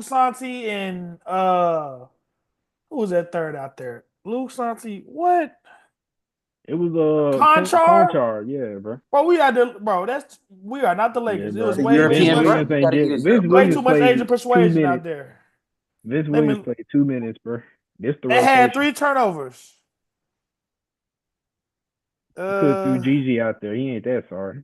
Santi and who was that third out there? Luke Santi, what? It was Conchar? Conchar, yeah, bro. Bro, we are not the Yeah, Lakers. It was bro. The way too Vince European, much bro. Williams You ain't gotta give get yourself, Vince way bro. too Williams much Asian played two persuasion out minutes. there. Vince They Williams been, played 2 minutes, bro. This the they had rotation. three turnovers. You could have threw Uh Gigi out there. He ain't that sorry.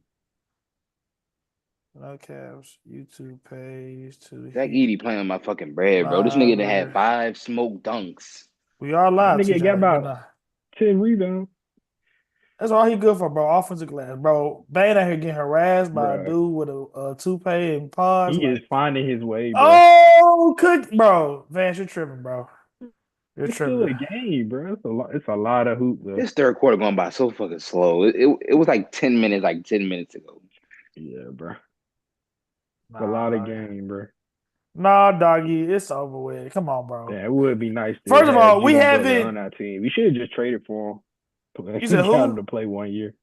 no Cavs YouTube page to Zach Heat Edey playing on my fucking bread, bro. This nigga that had live. 5 smoke dunks. We all That live, nigga got TJ. We about not. 10 rebounds, That's all he good for, bro. Offensive glass, bro. Bane out here getting harassed by a bro. dude with a toupee and paws. He is Like, finding his way, bro. oh, bro. Vance, you're tripping, bro. You're It's still tripping. a game, bro. It's a lot. It's a lot of hoop, though. This third quarter going by so fucking slow. It was like 10 minutes, like 10 minutes ago. Yeah, bro. It's a Nah, lot of dog. game, bro. Nah, doggy. It's over with. Come on, bro. Yeah, it would be nice to First of have all, we Jimmy Butler haven't. on our team. We should have just traded for him. You We said got him who? to play 1 year.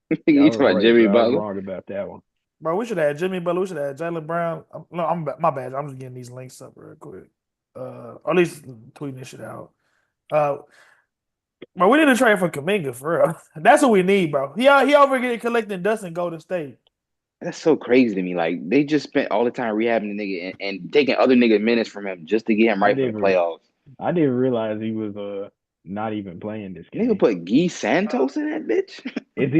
Yeah, I You was talking about right, Jimmy bro. I was Butler? wrong about that one. Bro, we should have had Jimmy Butler. We should have had Jalen Brown. No, my bad. I'm just getting these links up real quick. Or at least tweeting this shit out. Uh, but we need to trade for Kaminga for real. That's what we need, bro. He over getting collecting dust in Golden State. That's so crazy to me. Like they just spent all the time rehabbing the nigga and taking other niggas minutes from him just to get him I right for the never, playoffs. I didn't realize he was not even playing this Nigga game. put Guy Santos in that bitch. Is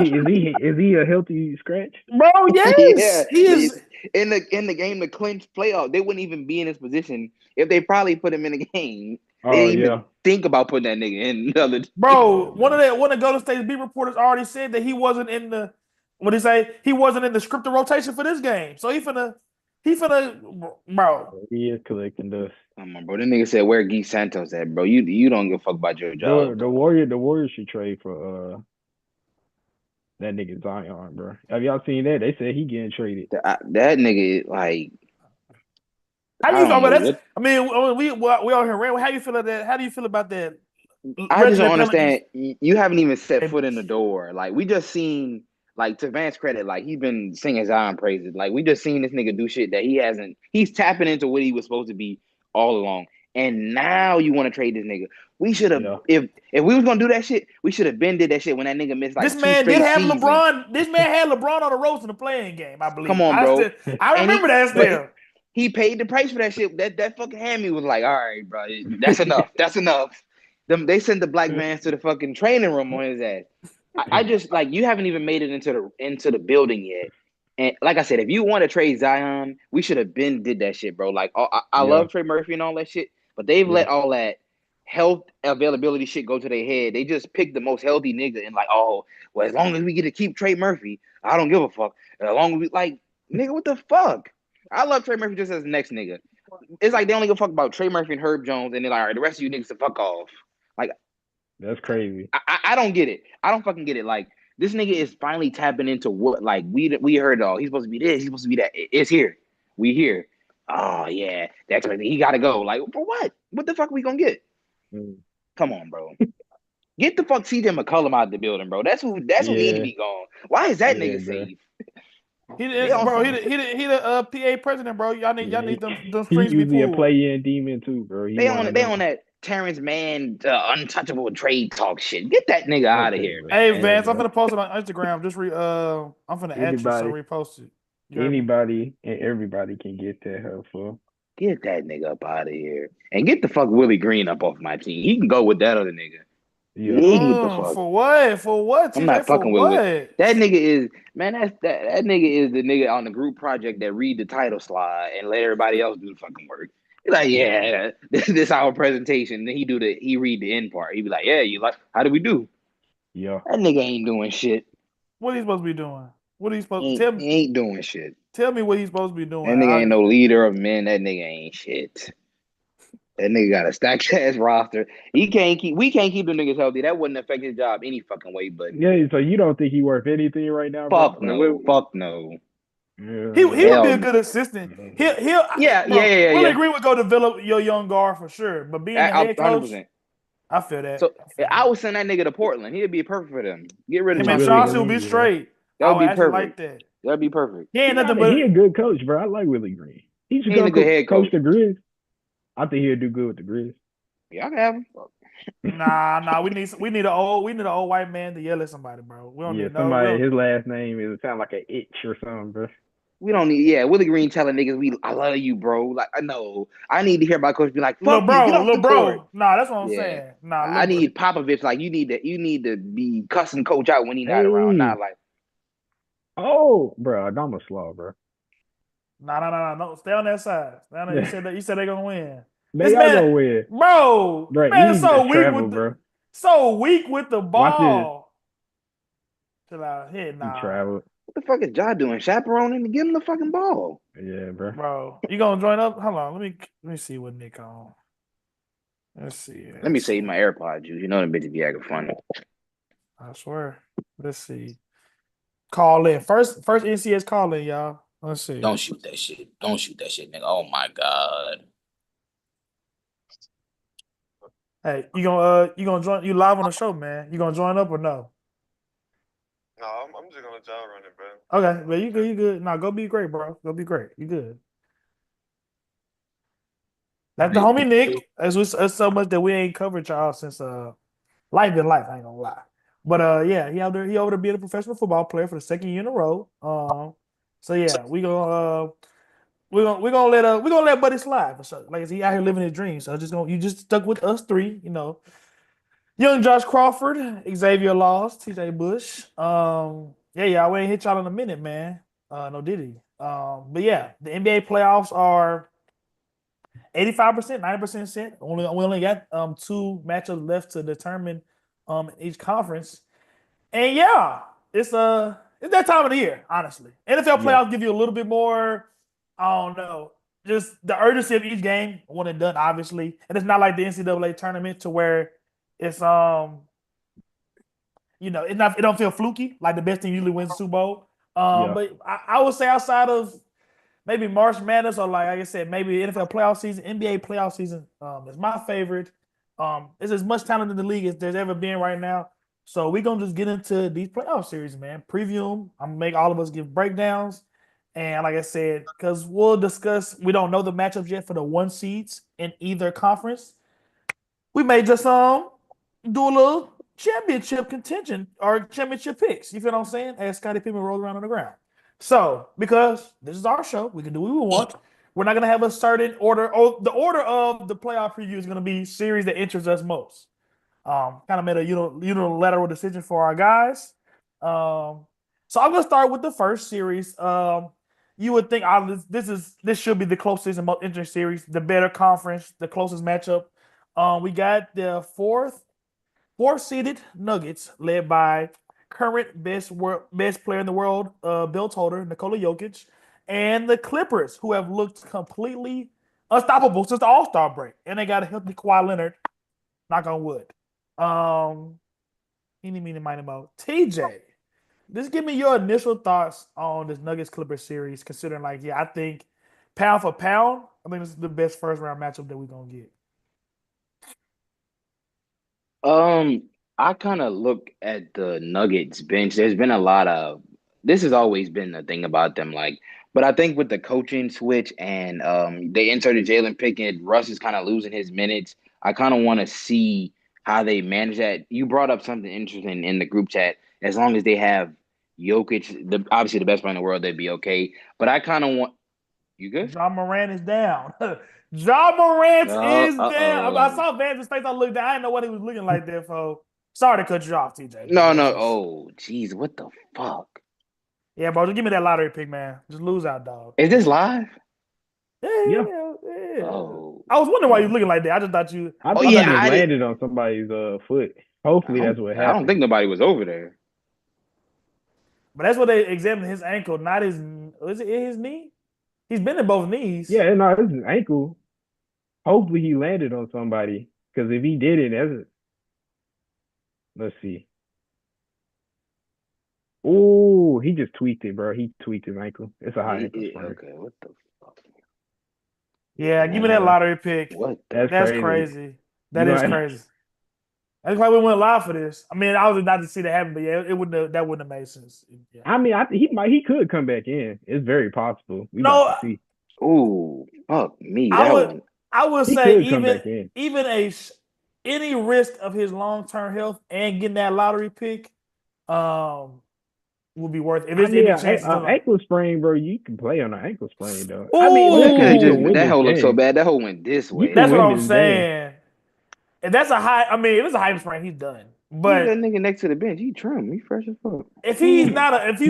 he a healthy scratch? Bro, Yeah, yes, he is. in the game to clinch playoff, they wouldn't even be in this position if they probably put him in the game. They Oh didn't yeah, even think about putting that nigga in the other team. yeah, Bro, bro. one of Golden State beat reporters already said that he wasn't in the what did he say? He wasn't in the scripted rotation for this game. So he finna bro. He is collecting dust. Come on, bro. The nigga said where Guy Santos at, bro. You don't give a fuck about your The job, the bro. Warriors should trade for that nigga Zion, bro. Have y'all seen that? They said he getting traded. That nigga, like, How I you feel don't about know that? what. I mean, we all here. How you feel about that? How do you feel about that? I just Reggie don't the Pelicans. understand. You haven't even set foot in the door. Like we just seen, like to Vance credit, like he's been singing Zion praises. Like we just seen this nigga do shit that he hasn't. He's tapping into what he was supposed to be all along. And now you want to trade this nigga. We should have, Yeah, if we was gonna do that shit, we should have been did that shit when that nigga missed This like two man did straight have seasons. LeBron. This man had LeBron on the ropes in the playing game, I Come believe. on, bro. I And remember he, that but still. he paid the price for that shit. That fucking hammy was like, all right, bro, that's enough. That's enough. They sent the black vans to the fucking training room on his ass. I just like you haven't even made it into the building yet. And like I said, if you want to trade Zion, we should have been did that shit, bro. Like I yeah, love Trey Murphy and all that shit, but they've yeah. let all that health availability shit go to their head. They just picked the most healthy nigga and like, oh, well, as long as we get to keep Trey Murphy, I don't give a fuck. As long as we like, nigga, what the fuck? I love Trey Murphy just as the next nigga. It's like they only give a fuck about Trey Murphy and Herb Jones, and they're like, all right, the rest of you niggas to fuck off. Like That's crazy. I don't get it. I don't fucking get it. Like this nigga is finally tapping into what like we heard it all. He's supposed to be this. He's supposed to be that. It's here. We here. Oh yeah, that's right. He got to go. Like for what? What the fuck are we gonna get? Mm. Come on, bro. Get the fuck CJ McCollum out of the building, bro. That's who need to Yeah, be gone. Why is that yeah, nigga bro. safe? He They did, all bro. He the PA president, bro. Y'all Yeah, need them he screens to be usually a pulled. play-in demon too, bro. He they one on of they them. on that Terrence Mann untouchable trade talk shit. Get that nigga out of Okay, here, bro. Hey man. Yeah, Vance, I'm bro. gonna post it on Instagram. I'm gonna at you, so Anybody, repost it. You heard me? anybody, and everybody can get that helpful. Get that nigga up out of here. And get the fuck Willie Green up off my team. He can go with that other nigga. Yeah, He get the fuck. For what? For what, I'm TJ? not For fucking with it. what? That nigga is man, that nigga is the nigga on the group project that read the title slide and let everybody else do the fucking work. He's like, yeah, yeah, this our presentation. Then he read the end part. He be like, yeah, you like how do we do? yeah. That nigga ain't doing shit. What are you supposed to be doing? What are you supposed He to he ain't doing shit. tell me what he's supposed to be doing? That nigga ain't no leader of men. That nigga ain't shit. That nigga got a stacked ass roster. We can't keep them niggas healthy. That wouldn't affect his job any fucking way, but Yeah, so you don't think he worth anything right now, bro? fuck Like, no. Fuck no. He yeah, would be Hell a no. good assistant. Yeah, yeah, Bro. yeah, yeah, Willie yeah. Green would go develop your young guard for sure. But being a head coach, 100%. I feel that. So I would send that nigga to Portland. He'd be perfect for them. Get rid of Him for and Chauncey Willie Chauncey Billups. would be Green, yeah. straight. That I would would be actually like perfect. that. That'd be perfect. He ain't nothing He but a good coach, bro. I like Willie Green. He should He ain't come a good head coach coach. the Grizz. I think he'll do good with the Grizz. Yeah, I can have him. Nah. We need an old white man to yell at somebody, bro. We don't Yeah, need no. We somebody. don't. His last name is sound like an itch or something, bro. We don't need. Yeah, Willie Green telling niggas I love you, bro. Like I know. I need to hear my coach be like, "Fuck you, get off Little the court." bro. Nah, that's what I'm Yeah. saying. Nah, little I bro. need Popovich. Like you need to be cussing coach out when he not around. Hey, Not like oh, bro, I'm a slaw, bro. Nah. No, stay on that side. Stay on that. You Yeah, said that. You said they're gonna win. This they are man, gonna win, bro, bro. He man, needs to so weak travel, with the, bro. so weak with the Watch this. ball. Chill out here, He nah, traveled. what the fuck is Ja doing? Chaperoning to give him the fucking ball. Yeah, bro. bro. You gonna join up? Hold on, let me see what Nick on. Let's see. Let me Let's save see. my AirPod juice. You know them bitches be acting funny. I swear. Let's see. Call in first NCS call in, y'all. Let's see. Don't shoot that shit. Don't shoot that shit, nigga. Oh my god. Hey, you gonna join? You live on the show, man. You gonna join up or no? No, I'm just gonna job run it, bro. Okay, but you good. You good. Nah, go be great, bro. Go be great. You good. That's the homie Nick. It's so much that we ain't covered y'all since life been life. I ain't gonna lie. But yeah, he over there being a professional football player for the second year in a row. So yeah, we gonna let Buddy slide for sure. Like he out here living his dreams. So you just stuck with us three. Young Josh Crawford, Xavier Laws, TJ Bush. Yeah, we ain't hit y'all in a minute, man. No did he? But yeah, the NBA playoffs are 85%, 90% set. We only got two matchups left to determine each conference. And yeah, it's that time of the year, honestly. NFL Yeah, playoffs give you a little bit more, I don't know, just the urgency of each game when it's done, obviously. And it's not like the NCAA tournament to where it's it don't feel fluky, like the best team usually wins the Super Bowl. yeah, But I would say outside of maybe March Madness or like I said, maybe NFL playoff season, NBA playoff season is my favorite. It's as much talent in the league as there's ever been right now. So we're gonna just get into these playoff series, man. Preview them. I'm gonna make all of us give breakdowns. And like I said, because we'll discuss, we don't know the matchups yet for the one seeds in either conference. We may just do a little championship contention or championship picks. You feel what I'm saying? As Scottie Pippen rolls around on the ground. So, because this is our show, we can do what we want. We're not going to have a certain order. Oh, the order of the playoff preview is going to be series that interests us most. Kind of made a unilateral decision for our guys. So I'm going to start with the first series. You would think this should be the closest and most interesting series, the better conference, the closest matchup. We got the fourth seeded Nuggets, led by current best player in the world, Bill Holder, Nikola Jokic, and the Clippers, who have looked completely unstoppable since the All Star break, and they got a healthy Kawhi Leonard. Knock on wood. Any meaning, miny, mo. TJ, just give me your initial thoughts on this Nuggets Clippers series, considering I think pound for pound, I think this is the best first round matchup that we're gonna get. I kind of look at the Nuggets bench. There's been a lot of this has always been the thing about them, but I think with the coaching switch and they inserted Jalen Pickett, Russ is kind of losing his minutes. I kind of want to see how they manage that. You brought up something interesting in the group chat. As long as they have Jokic, obviously the best player in the world, they'd be okay. But I kind of want you good? John Moran is down. John Morant is down. I Uh-oh. saw Vance's face. I looked down. I didn't know what he was looking like there, for. Sorry to cut you off, TJ, man. No, That's no. just Oh, jeez, what the fuck? yeah, bro. Just give me that lottery pick, man. Just lose out, dog. Is this live? yeah. Yeah. Oh, I was wondering why you Oh, was looking like that. I just thought you. I oh thought yeah, it just I did. landed on somebody's foot. Hopefully that's what I don't happened. think nobody was over there. But that's what they examined his ankle, not his. Is it his knee? He's been in both knees. Yeah, no, this is ankle. Hopefully he landed on somebody. Because if he didn't, let's see. Oh, he just tweaked it, bro. He tweaked his ankle. It's a high ankle sprain. Okay, what the fuck? Yeah, give me that Yeah, lottery pick. What the that's That's crazy. crazy. You That is gonna crazy. That's why we went live for this. I mean, I was not to see that happen, but yeah, that wouldn't have made sense. Yeah. I mean, he could come back in. It's very possible. We about No, to see. Ooh, fuck me. I That would one. I would He say could come back in. even any risk of his long-term health and getting that lottery pick um would be worth it. If I there's mean, any chances of like, ankle sprain, bro. You can play on an ankle sprain, though. I mean, Well, that could listen, have you just can ooh, win that this whole looked so game. bad. That whole went this You way. can that's what win I'm this game. saying. If that's a high, I mean, if it's a high sprain, he's done. Look at that But nigga next to the bench. He trim. He fresh as fuck. if he's not a, if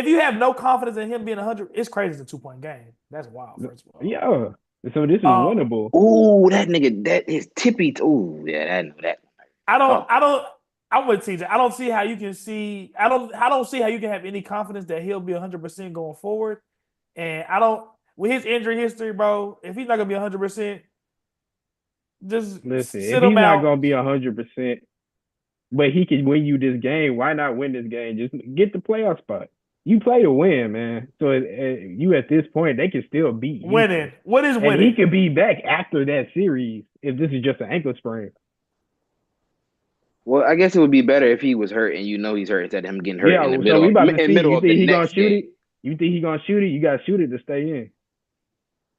you have no confidence in him being 100, it's crazy. It's a 2-point game. That's wild. First of all, Yeah. So this is um, winnable. Ooh, that nigga. That is tippy. Ooh, yeah. That. I don't, Fuck. I don't. I'm with TJ. I don't see how you can see. I don't see how you can have any confidence that he'll be 100% going forward. And I don't with his injury history, bro. If he's not gonna be 100%, just Listen, if sit him he's not out. gonna be 100%, but he can win you this game, why not win this game? Just get the playoff spot. You play to win, man. So you at this point, they can still beat Winning. Houston, What is and he winning? could be back after that series if this is just an ankle sprain. Well, I guess it would be better if he was hurt and you know he's hurt instead of him getting hurt Yeah. in the So middle we of about to see. middle You of the think he gonna next shoot game. it? You think he gonna shoot it? You gotta shoot it to stay in.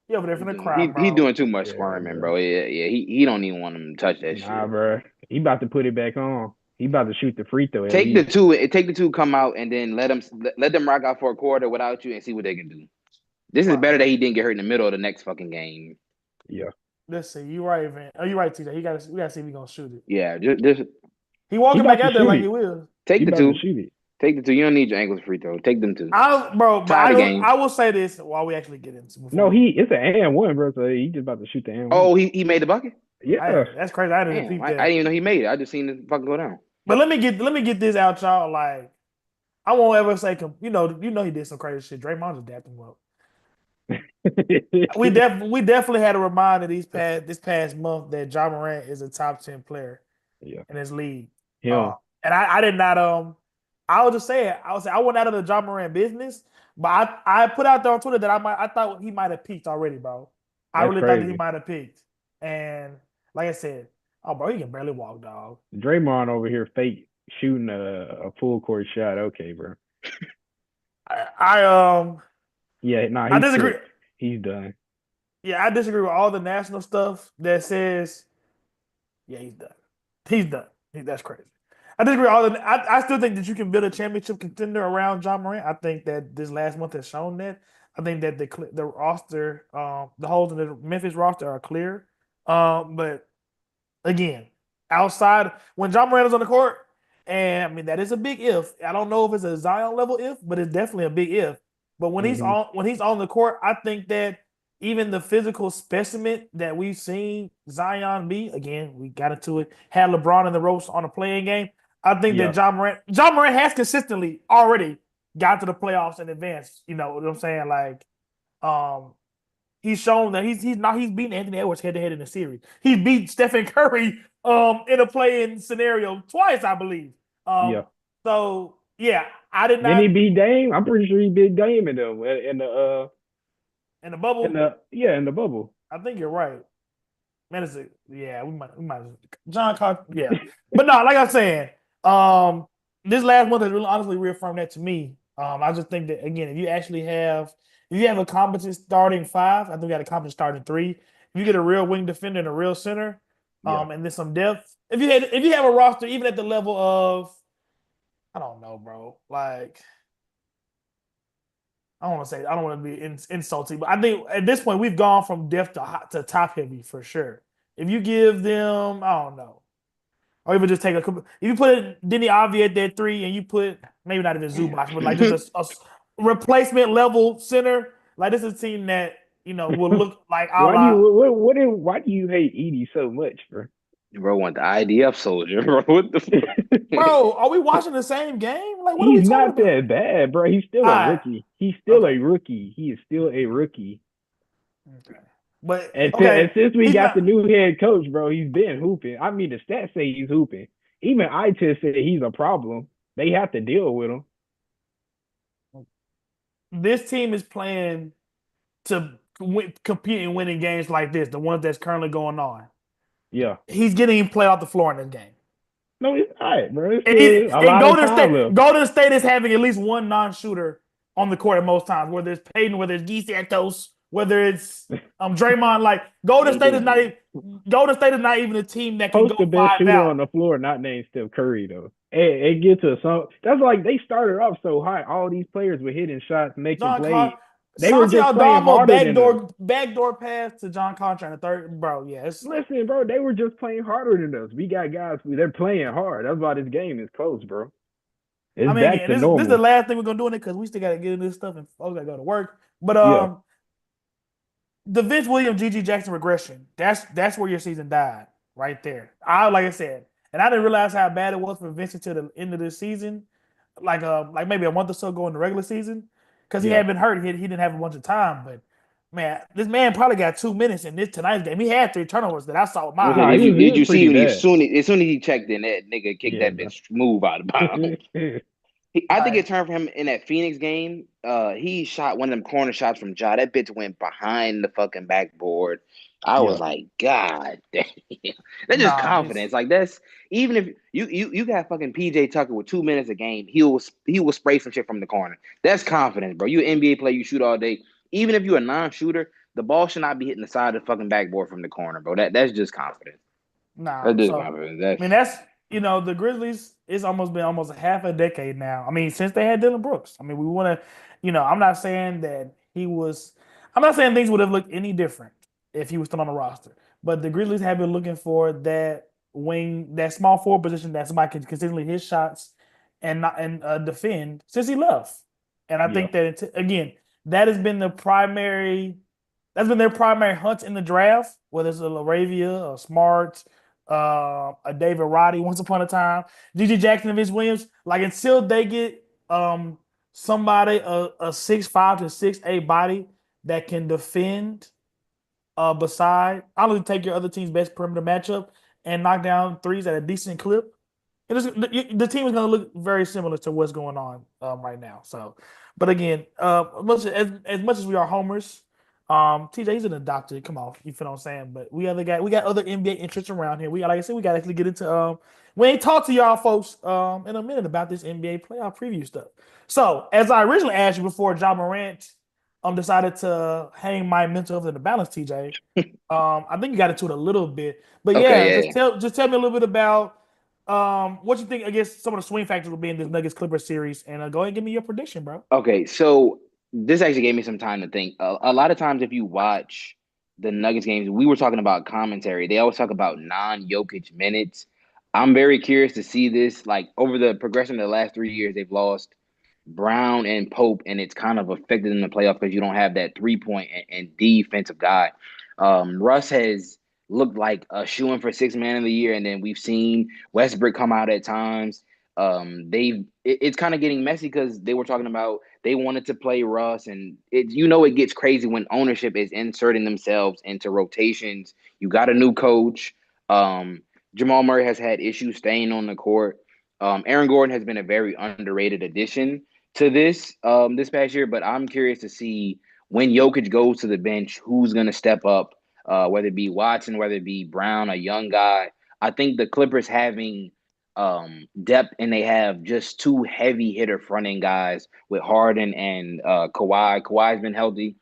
You over there He from the doing, he, crowd, he bro. doing too much Yeah, squirming, bro. bro. Yeah. He don't even want him to touch that Nah, shit. bro. He about to put it back on. He about to shoot the free throw at Take the least. two. Take the two. Come out and then let them rock out for a quarter without you and see what they can do. This is better that Wow. he didn't get hurt in the middle of the next fucking game. Yeah. Let's see. You right, man. Oh, you right, TJ. We gotta see if he gonna shoot it. Yeah, just He He walking back about to out there shoot like he it. will. take He the about to two. shoot it. Take the two. You don't need your ankles free throw. Take them two. But Tie the game. I will say this while we actually get into before No, we. it's an and one, bro. So he just about to shoot the and one. Oh, he made the bucket. Yeah. That's crazy. I didn't Damn, peep I that. didn't even know he made it. I just seen it fucking go down. But let me get this out, y'all. Like I won't ever say, you know he did some crazy shit. Draymond just dapped him up. We definitely had a reminder this past month that Ja Morant is a top 10 player Yeah. in his league. Him. And I did not I was just saying I went out of the Ja Morant business, but I put out there on Twitter that I thought he might have peaked already, bro. I That's really thought that he crazy. might have peaked. And like I said, oh bro, he can barely walk, dog. Draymond over here fake shooting a full court shot. Okay, bro. I Yeah, nah, I he's disagree. cooked. He's done. Yeah, I disagree with all the national stuff that says, yeah, he's done. He's done. That's crazy. I disagree with all the. I still think that you can build a championship contender around John Morant. I think that this last month has shown that. I think that the roster, the holes in the Memphis roster are clear. But again, outside when John Morant is on the court, and I mean that is a big if. I don't know if it's a Zion level if, but it's definitely a big if. But Hmm. when he's on the court, I think that even the physical specimen that we've seen Zion be, again, we got into it, had LeBron in the ropes on a playing game. I think that Yeah. John Morant has consistently already got to the playoffs in advance. You know what I'm saying? Like, um, he's shown that he's beaten Anthony Edwards head to head in the series. He beat Stephen Curry in a play-in scenario twice, I believe. Yeah. So yeah, I did Then he not beat Dame. I'm pretty sure he beat Dame in in the bubble. in the bubble. I think you're right. Man, yeah, we might John Carter, yeah. But no, like I'm saying, this last month has really honestly reaffirmed that to me. I just think that again, if you have a competent starting five, I think we got a competent starting three. If you get a real wing defender and a real center, Yeah. and then some depth. If you have a roster even at the level of, I don't know, bro. Like I don't want to be insulting, but I think at this point we've gone from depth to top heavy for sure. If you give them, I don't know, or even just take a if you put Denny Avi at that three and you put maybe not even Zubac, but like just a replacement level center, like this is a team that will look like a Why do you la. why do you hate Edie so much, bro? Bro want the IDF soldier, bro. What the fuck? Bro, are we watching the same game? Like, what are we He's talking not about? that bad, bro. He's still All a right, rookie. He's still a okay, rookie. He is still a rookie. okay, but And okay, since we he's got the not. new head coach, bro, he's been hooping. I mean, the stats say he's hooping. Even I just said he's a problem. They have to deal with him. This team is playing to compete and winning games like this, the ones that's currently going on. Yeah. He's getting him play off the floor in this game. No, he's all right, bro. It's still a And lot of time left. Golden State is having at least one non-shooter on the court at most times, whether it's Peyton, whether it's G Santos, whether it's Draymond. Like They do. Golden State is not even a team that can Post go the best five shooter out. on the floor, not named Steph Curry though. It gets to some. That's like they started off so high. All these players were hitting shots, making John plays. Con They were Santi just playing Aldama harder than us. backdoor pass to John Contract in the third. Bro, yeah, Listen, bro, they were just playing harder than us. We got guys. They're playing hard. That's why this game is close, bro. I It's mean, back again, to this is the normal. last thing we're gonna do in it because we still gotta get into this stuff and folks gotta go to work. But Yeah. the Vince Williams, GG Jackson regression. That's where your season died right there. Like I said, and I didn't realize how bad it was for Vince until the end of the season, like maybe a month or so ago in the regular season, because he Yeah. had been hurt. He didn't have a bunch of time, but man, this man probably got 2 minutes in this tonight's game. He had 3 turnovers that I saw with my Okay, Nah, eyes. he did was you see pretty when bad. as soon as he checked in, that nigga kicked Yeah, that bro. bitch smooth out of bounds. I think Like, it turned for him in that Phoenix game. He shot one of them corner shots from Ja. That bitch went behind the fucking backboard. I Yeah. was like, God damn. That's just nah, he's confidence. Like that's even if you got fucking PJ Tucker with 2 minutes a game, he will spray some shit from the corner. That's confidence, bro. You an NBA player, you shoot all day. Even if you're a non-shooter, the ball should not be hitting the side of the fucking backboard from the corner, bro. That's just confidence. That's nah. just So confidence. I mean, that's the Grizzlies. It's almost been almost a half a decade now. I mean, since they had Dylan Brooks. I mean, we want to, I'm not saying that he was. I'm not saying things would have looked any different if he was still on the roster. But the Grizzlies have been looking for that wing, that small forward position that somebody can consistently hit shots and not and defend since he left. And I Yeah. think that again, that has been the primary. That's been their primary hunt in the draft, whether it's a Laravia, a Smart, a David Roddy once upon a time, GG Jackson and Vince Williams. Like until they get somebody a 6'5" to 6'8" body that can defend beside, I'll only take your other team's best perimeter matchup and knock down threes at a decent clip. The team is going to look very similar to what's going on right now. So, but again, as much as we are homers, TJ's an adopted. Come on, you feel what I'm saying? But we got other NBA interests around here. Like I said, we got to actually get into we ain't talked to y'all folks in a minute about this NBA playoff preview stuff. So, as I originally asked you before, John Morant decided to hang my mental health in the balance, TJ. I think you got into it a little bit, but yeah, Okay, yeah. just tell me a little bit about what you think. I guess some of the swing factors will be in this Nuggets Clippers series, and go ahead and give me your prediction, bro. Okay, so this actually gave me some time to think. A lot of times, if you watch the Nuggets games, we were talking about commentary. They always talk about non-Jokic minutes. I'm very curious to see this. Like over the progression of the last 3 years, they've lost Brown and Pope, and it's kind of affected in the playoff because you don't have that 3-point and defensive guy. Russ has looked like a shoo-in for sixth man of the year, and then we've seen Westbrook come out at times. It's kind of getting messy because they were talking about they wanted to play Russ, and it gets crazy when ownership is inserting themselves into rotations. You got a new coach. Jamal Murray has had issues staying on the court. Aaron Gordon has been a very underrated addition to this past year, but I'm curious to see when Jokic goes to the bench, who's going to step up, whether it be Watson, whether it be Brown, a young guy. I think the Clippers having depth, and they have just two heavy hitter front end guys with Harden and Kawhi. Kawhi's been healthy.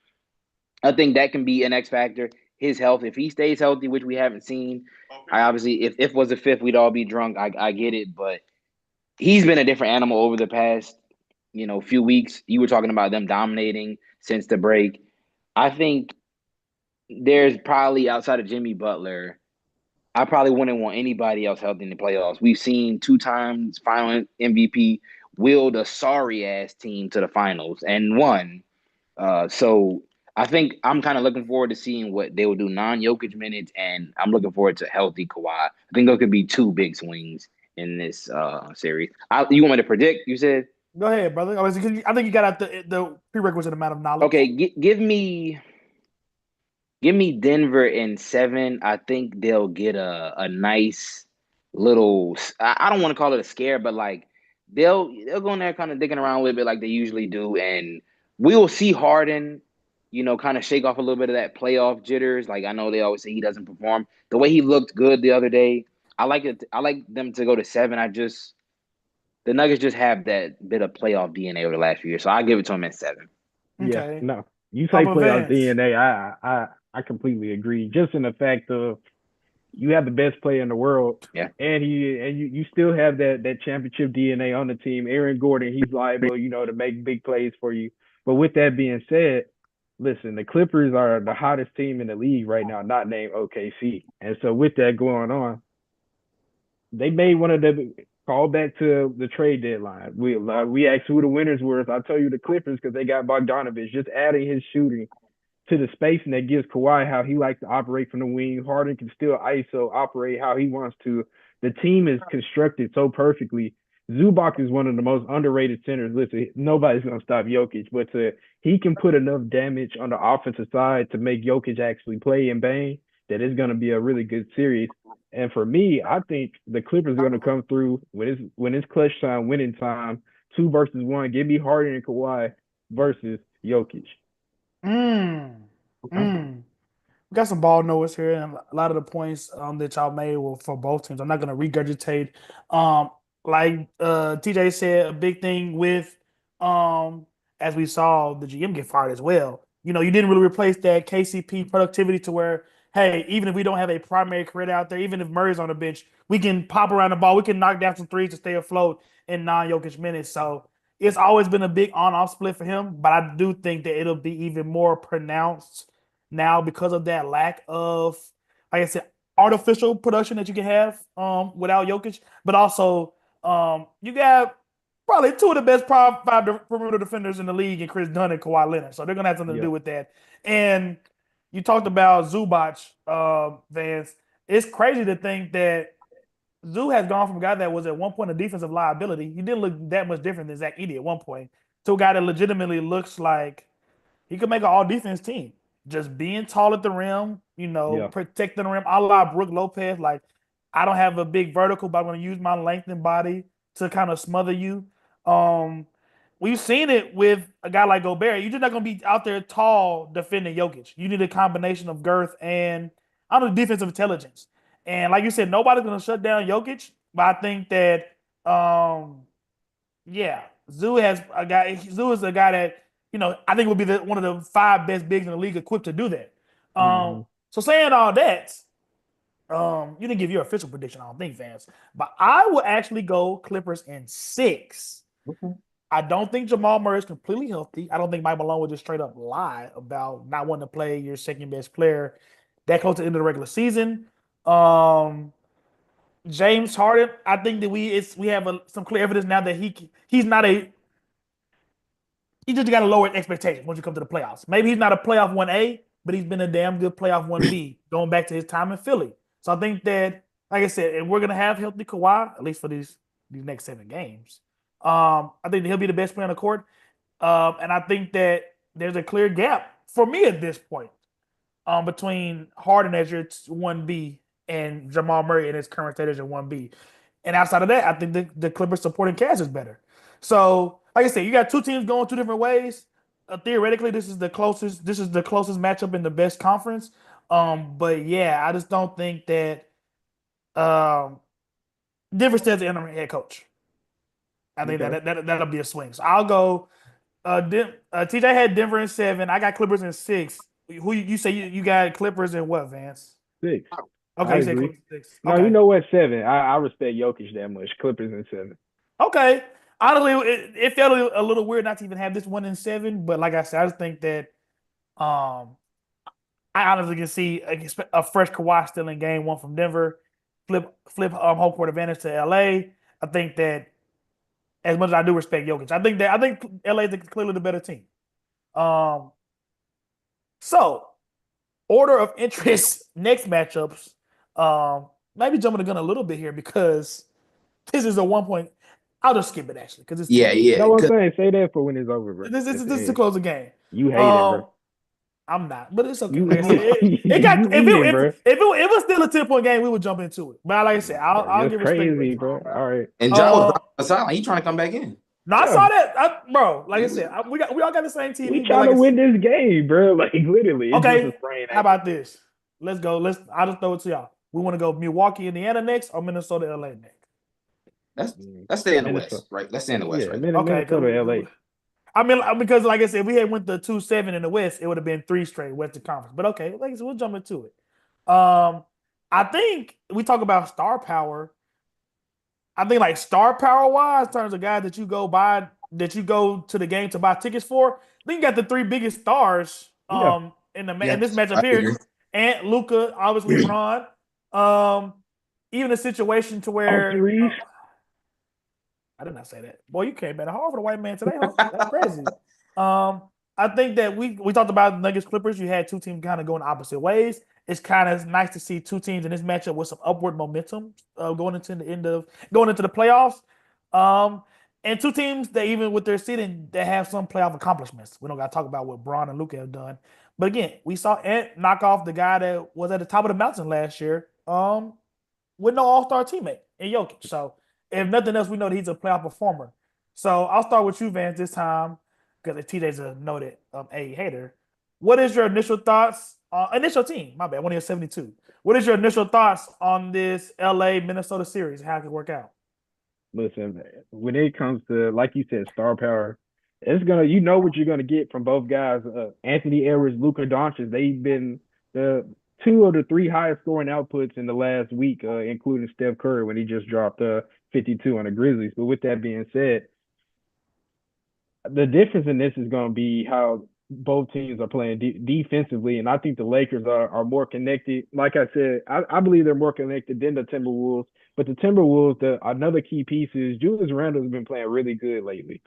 I think that can be an X factor. His health, if he stays healthy, which we haven't seen, I obviously, if was a fifth, we'd all be drunk. I get it, but he's been a different animal over the past, few weeks. You were talking about them dominating since the break. I think there's probably outside of Jimmy Butler, I probably wouldn't want anybody else healthy in the playoffs. We've seen 2 times final MVP willed a sorry ass team to the finals and won. So I think I'm kind of looking forward to seeing what they will do non-Jokic minutes, and I'm looking forward to healthy Kawhi. I think those could be 2 big swings in this series. You want me to predict? You said Go ahead, brother. I think you got out the prerequisite amount of knowledge. okay. Give me Denver in 7. I think they'll get a nice little. I don't want to call it a scare, but like they'll go in there kind of digging around a little bit like they usually do, and we will see Harden, kind of shake off a little bit of that playoff jitters. Like I know they always say he doesn't perform the way he looked good the other day. I like it. I like them to go to 7. The Nuggets just have that bit of playoff DNA over the last few years, so I give it to them at 7. Yeah, Okay. no. You How say about playoff Vance? DNA. I completely agree. Just in the fact of you have the best player in the world, Yeah. and you still have that championship DNA on the team. Aaron Gordon, he's liable, to make big plays for you. But with that being said, listen, the Clippers are the hottest team in the league right now, not named OKC. And so with that going on, they made one of the call back to the trade deadline. We asked who the winners were. So I tell you the Clippers because they got Bogdanovich just adding his shooting to the spacing that gives Kawhi how he likes to operate from the wing. Harden can still ISO operate how he wants to. The team is constructed so perfectly. Zubac is one of the most underrated centers. Listen, nobody's gonna stop Jokic, but he can put enough damage on the offensive side to make Jokic actually play and bang. That is gonna be a really good series. And for me, I think the Clippers are gonna come through when it's clutch time, winning time, 2 versus 1. Give me Harden and Kawhi versus Jokic. Mm. Mm. We got some ball knowers here, and a lot of the points that y'all made were for both teams. I'm not going to regurgitate. Like TJ said, a big thing with as we saw the GM get fired as well. You didn't really replace that KCP productivity to where, hey, even if we don't have a primary creator out there, even if Murray's on the bench, we can pop around the ball, we can knock down some threes to stay afloat in non-Jokic minutes. So it's always been a big on-off split for him, but I do think that it'll be even more pronounced now because of that lack of, like I said, artificial production that you can have without Jokic, but also you got probably two of the best five perimeter defenders in the league in Chris Dunn and Kawhi Leonard. So they're gonna have something to Yeah, do with that. And you talked about Zubac, Vance. It's crazy to think that Zoo has gone from a guy that was at one point a defensive liability. He didn't look that much different than Zach Edey at one point to a guy that legitimately looks like he could make an all defense team. Just being tall at the rim, yeah, protecting the rim, a la Brook Lopez. Like, I don't have a big vertical, but I'm going to use my length and body to kind of smother you. Um, we've seen it with a guy like Gobert. You're just not going to be out there tall defending Jokic. You need a combination of girth and I don't know defensive intelligence. And like you said, nobody's going to shut down Jokic, but I think that yeah, Zoo has a guy. Zoo is a guy that I think would be one of the five best bigs in the league equipped to do that. hmm So saying all that, you didn't give your official prediction, I don't think, fans, but I will actually go Clippers in 6. okay. I don't think Jamal Murray is completely healthy. I don't think Mike Malone would just straight up lie about not wanting to play your second best player that close to the end of the regular season. Um, James Harden, I think that we have some clear evidence now that he's not a he just got to lower expectations once you come to the playoffs. Maybe he's not a playoff 1A, but he's been a damn good playoff 1B going back to his time in Philly. So I think that, like I said, and we're gonna have healthy Kawhi at least for these next 7 games. I think that he'll be the best player on the court, and I think that there's a clear gap for me at this point between Harden as your 1B and Jamal Murray in his current state as your 1B. And outside of that, I think the Clippers supporting cast is better. So, like I said, you got two teams going two different ways. Theoretically, this is the closest. This is the closest matchup in the best conference. But yeah, I just don't think that Denver stays the interim head coach. I think Okay. that'll be a swing. So I'll go. TJ had Denver in 7. I got Clippers in 6. Who you say you got Clippers in what, Vance? 6. Okay, I you said agree. Clippers 6. No, you Okay. know what? 7. I respect Jokic that much. Clippers in 7. Okay. Honestly, it felt a little weird not to even have this one in 7, but like I said, I just think that um I honestly can see a fresh Kawhi still in game 1 from Denver, flip home court advantage to LA. I think that as much as I do respect Jokic, I think LA is clearly the better team. Um, so order of interest next matchups. Maybe jumping the gun a little bit here because this is a 1 point. I'll just skip it actually because it's too Yeah, close. yeah. No, I'm saying say that for when it's over, bro. This is too close a game. You hate it, bro. Um, I'm not, but it's okay. You Like I said, it got you eat it, bro. if it was still a 10 point game, we would jump into it. But like I said, Bro, I'll you're give respect where crazy, it's bro. due. All right. And Ja was Uh, dropping a silent. He trying to come back in. no, I Yeah. saw that, bro. Like I Yeah. said, we all got the same We TV, but trying like to I said, win this game, bro. Like literally, it's just a okay. sprain How ankle. about this? Let's go. I'll just throw it to y'all. We want to go Milwaukee, Indiana next, or Minnesota, LA next. Let's Mm, let's stay in the Minnesota. West, right? Let's stay in the West, Yeah, right? Okay, Minnesota, LA. I mean, because like I said, if we had went to 2-7 in the West, it would have been three straight Western Conference. But okay, like I said, we'll jump into it. I think we talk about star power. I think like star power wise, in terms of guys that you go to the game to buy tickets for. I think you got the three biggest stars Yeah. in this Yes, matchup I here. agree. And Luca, obviously Braun. Um, even a situation to Austin where Reeves. I did not say that. Boy, you came better hard for the white man today, huh? That's crazy. Um, I think that we talked about Nuggets Clippers. You had two teams kind of going opposite ways. It's kind of nice to see two teams in this matchup with some upward momentum going into the playoffs. Um, and two teams that even with their seeding that have some playoff accomplishments. We don't got to talk about what Braun and Luka have done. But again, we saw Ant knock off the guy that was at the top of the mountain last year. With no All Star teammate in Jokic. So if nothing else, we know that he's a playoff performer. So I'll start with you, Vance, this time because TJ's a noted A hater. What is your initial thoughts? Initial team, my bad, 172. What is your initial thoughts on this LA Minnesota series? How it could work out? Listen, man, when it comes to, like you said, star power, it's gonna, you know what you're gonna get from both guys. Anthony Edwards, Luka Doncic, they've been the two of the three highest scoring outputs in the last week, including Steph Curry when he just dropped 52 on the Grizzlies. But with that being said, the difference in this is going to be how both teams are playing defensively, and I think the Lakers are more connected. Like I said, I believe they're more connected than the Timberwolves. But the Timberwolves, another key piece is Julius Randle has been playing really good lately,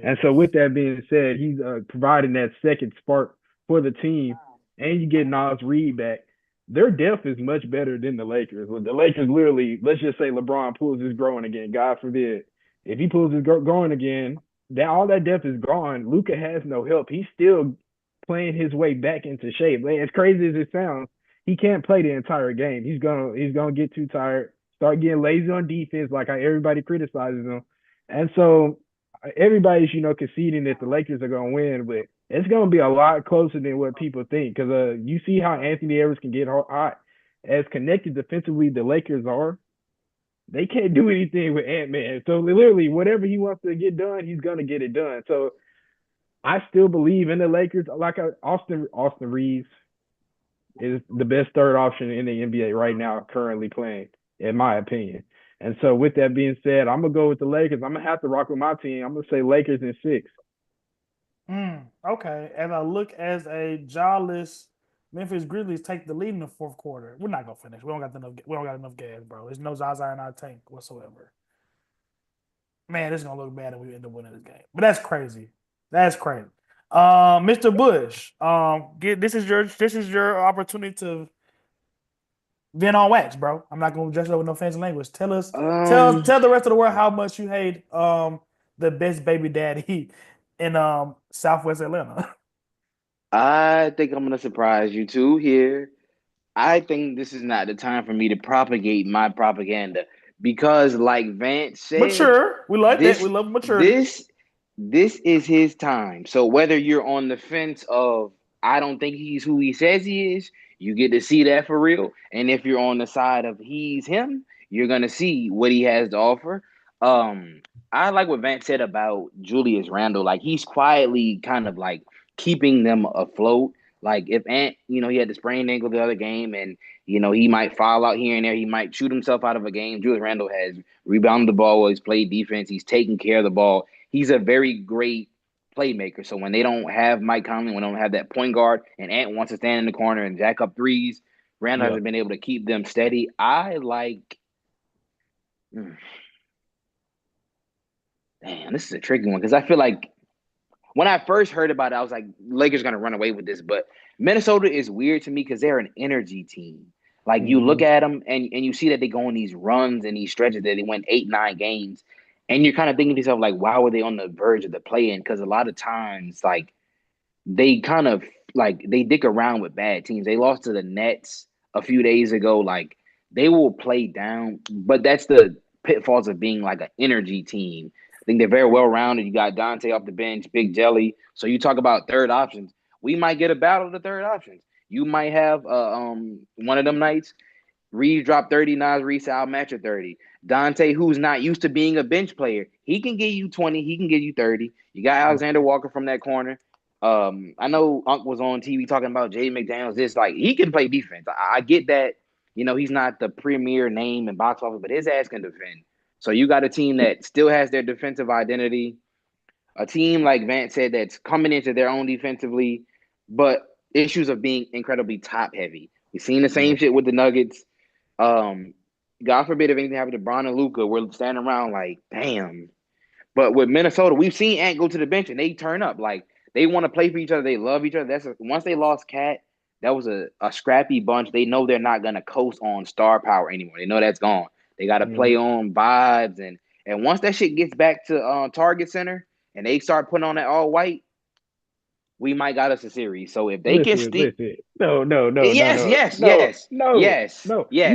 and so with Yes. that being said, he's providing that second spark for the team, and you get Nas Reed back. Their depth is much better than the Lakers. The Lakers literally, let's just say LeBron pulls his growing again. God forbid, if he pulls his growing again, that all that depth is gone. Luca has no help. He's still playing his way back into shape. Like, as crazy as it sounds, he can't play the entire game. He's gonna get too tired, start getting lazy on defense, like how everybody criticizes him. And so everybody's conceding that the Lakers are gonna win, but it's gonna be a lot closer than what people think. Because you see how Anthony Edwards can get hot. As connected defensively the Lakers are, they can't do anything with Ant Man. So literally, whatever he wants to get done, he's gonna get it done. So I still believe in the Lakers. Like Austin Reeves is the best third option in the NBA right now, currently playing, in my opinion. And so with that being said, I'm gonna go with the Lakers. I'm gonna have to rock with my team. I'm gonna say Lakers in six. Okay. And I look as a jawless Memphis Grizzlies take the lead in the fourth quarter. We're not gonna finish. We don't got enough gas, bro. There's no Zaza in our tank whatsoever. Man, this is gonna look bad if we end up winning this game. But that's crazy. That's crazy. Mr. Bush, this is your opportunity to vent on wax, bro. I'm not gonna address it with no fancy language. Tell the rest of the world how much you hate the best baby daddy in Southwest Atlanta. I think I'm gonna surprise you too here. I think this is not the time for me to propagate my propaganda because, like Vance said, Mature. We like that. We this love maturity. this this is his time. So whether you're on the fence of I don't think he's who he says he is, you get to see that for real. And if you're on the side of he's him, you're gonna see what he has to offer. Um, I like what Vance said about Julius Randle. Like he's quietly kind of like keeping them afloat. Like if Ant, he had the sprained ankle the other game, and he might fall out here and there. He might shoot himself out of a game. Julius Randle has rebounded the ball. He's played defense. He's taking care of the ball. He's a very great playmaker. So when they don't have Mike Conley, when they don't have that point guard, and Ant wants to stand in the corner and jack up threes, Randle Yeah. hasn't been able to keep them steady. I like. Damn, this is a tricky one because I feel like when I first heard about it, I was like, Lakers gonna run away with this. But Minnesota is weird to me because they're an energy team. Like you look Mm-hmm. at them and you see that they go on these runs and these stretches that they win 8, 9 games, and you're kind of thinking to yourself like, why were they on the verge of the play-in? Because a lot of times, like they kind of like they dick around with bad teams. They lost to the Nets a few days ago. Like they will play down, but that's the pitfalls of being like an energy team. I think they're very well rounded. You got Dante off the bench, Big Jelly. So you talk about third options. We might get a battle of the third options. You might have one of them nights. Reeves dropped 30, Nas Reese I'll match at 30. Dante, who's not used to being a bench player, he can give you 20, he can give you 30. You got Alexander Walker from that corner. I know Unc was on TV talking about Jay McDaniels. This like he can play defense. I get that, he's not the premier name in box office, but his ass can defend. So you got a team that still has their defensive identity, a team like Vance said that's coming into their own defensively, but issues of being incredibly top heavy. We've seen the same shit with the Nuggets. God forbid if anything happened to Bron and Luka, we're standing around like, damn. But with Minnesota, we've seen Ant go to the bench and they turn up. Like they want to play for each other. They love each other. Once they lost Cat, that was a scrappy bunch. They know they're not gonna coast on star power anymore. They know that's gone. They got to play on vibes and once that shit gets back to Target Center and they start putting on that all white, we might got us a series. So if they can stick, no. Yes. You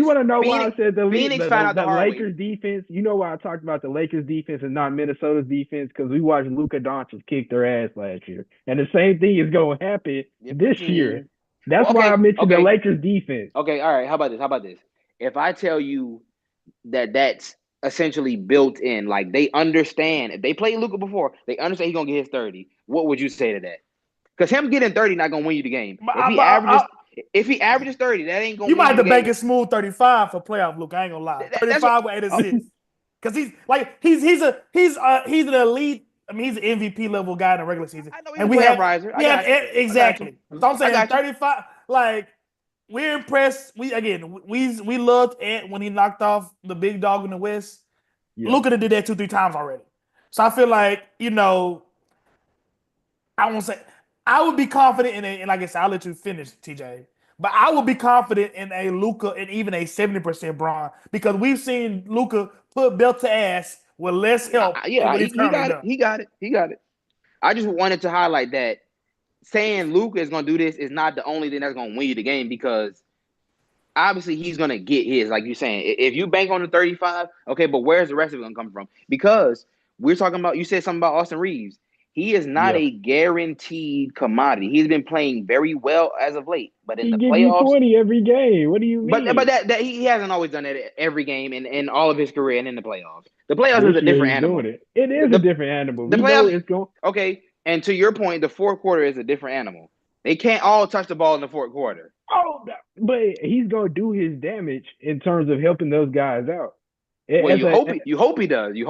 want to know why I said the Lakers defense? You know why I talked about the Lakers defense and not Minnesota's defense? Because we watched Luka Doncic kick their ass last year, and the same thing is going to happen this year. That's why I mentioned the Lakers defense. Okay, all right. How about this? If I tell you that's essentially built in, like they understand. If they played Luka before, they understand he's gonna get his 30. What would you say to that? Because him getting 30 not gonna win you the game. If he averages 30, that ain't gonna. You might have to make it smooth 35 for playoff Luka. I ain't gonna lie. 35 with 8 assists. Because he's an elite. I mean, he's an MVP level guy in the regular season. I know he's a riser. Exactly. So I'm saying 35. Like we're impressed. We loved Ant when he knocked off the big dog in the West. Yeah. Luka did that 2-3 times already. So I feel like I won't say. I would be confident in and like I said, I'll let you finish, TJ. But I would be confident in a Luka and even a 70% Bron because we've seen Luka put belt to ass with less help. He got it. I just wanted to highlight that saying Luka is going to do this is not the only thing that's going to win you the game because obviously he's going to get his, like you're saying. If you bank on the 35, okay, but where's the rest of it going to come from? Because we're talking about, you said something about Austin Reeves. He is not a guaranteed commodity. He's been playing very well as of late, but in the playoffs, 20 every game. What do you mean? But that he hasn't always done that every game in all of his career and in the playoffs. The playoffs is a different animal. It is a different animal. The playoffs, okay. And to your point, the fourth quarter is a different animal. They can't all touch the ball in the fourth quarter. Oh, but he's gonna do his damage in terms of helping those guys out. Well, you hope he does. He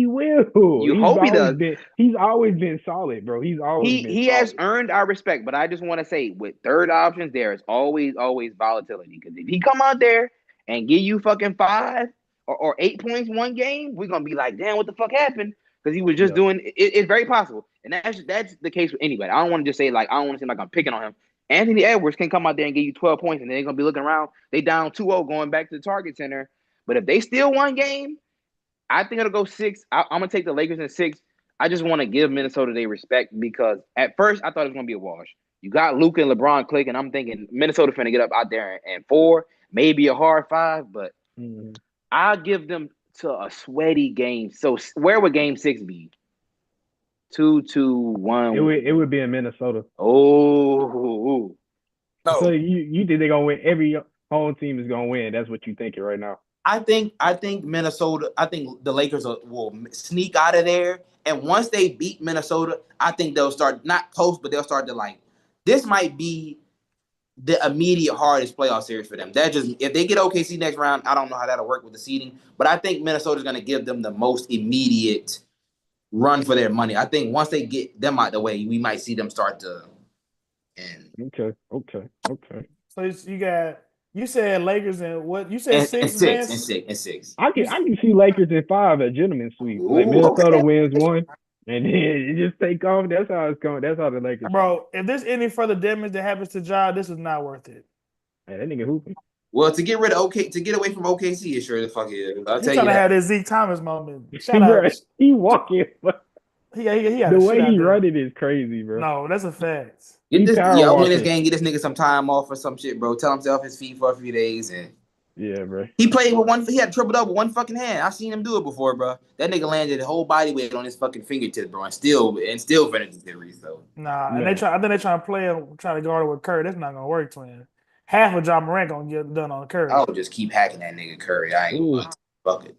will. He does. He's always been solid, bro. He has earned our respect, but I just want to say with third options, there is always volatility. Because if he come out there and give you fucking 5 or 8 points one game, we're gonna be like, damn, what the fuck happened? Because he was just doing it. It's very possible, and that's the case with anybody. I don't want to just say I don't want to seem like I'm picking on him. Anthony Edwards can come out there and give you 12 points, and they're gonna be looking around. They down 2-0 going back to the Target Center. But if they steal one game, I think it'll go 6. I'm going to take the Lakers in 6. I just want to give Minnesota their respect because at first I thought it was going to be a wash. You got Luka and LeBron clicking. I'm thinking Minnesota finna get up out there and 4, maybe a hard 5, but I'll give them to a sweaty game. So where would game 6 be? 2-1. It would be in Minnesota. Oh. No. So you think they're going to win? Every home team is going to win. That's what you're thinking right now. I think Minnesota. I think the Lakers will sneak out of there, and once they beat Minnesota, I think they'll start not close, but they'll start to like. This might be the immediate hardest playoff series for them. That just if they get OKC next round, I don't know how that'll work with the seeding, but I think Minnesota's going to give them the most immediate run for their money. I think once they get them out the way, we might see them start to. Okay. So you said Lakers and what? You said 6 and 6. I can see Lakers in 5 at gentleman's sweep. Like Minnesota wins 1, and then it just take off. That's how it's going. That's how the Lakers. Bro, if there's any further damage that happens to Ja, this is not worth it. Man, that nigga hooping. Well, to get away from OKC, it sure the fuck is. I'll tell you trying that. to have this Zeke Thomas moment. Shout out. He walking. He the way he running is crazy, bro. No, that's a fact. Win this game, get this nigga some time off or some shit, bro. Tell him to off his feet for a few days and bro. He played with one. He had triple double with one fucking hand. I seen him do it before, bro. That nigga landed the whole body weight on his fucking fingertip, bro, and still finished the series. So I think they trying to play him, trying to guard it with Kerr. That's not gonna work, twin. half of John Morant gonna get done on Curry. I would just keep hacking that nigga Curry. I ain't gonna Ooh. lie. Fuck it.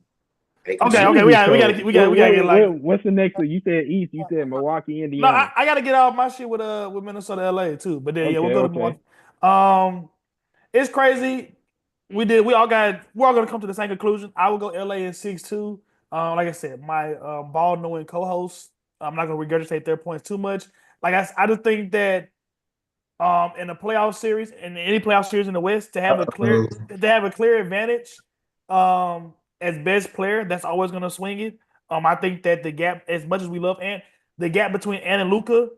Make him Okay, sit. okay, This we is got, we got, cold. we got, we got to get like. What's the next one? You said East. You said Milwaukee, No, Indiana. I got to get out my shit with Minnesota, LA too. But then yeah, we'll Okay, go to okay. Milwaukee. It's crazy. We're all gonna come to the same conclusion. I will go LA in 6-2. Like I said, my ball knowing co-hosts, I'm not gonna regurgitate their points too much. Like I just think that in the playoff series in any playoff series in the West to have a clear advantage as best player, that's always gonna swing it. I think that the gap, as much as we love Ant, the gap between Ant and Luca,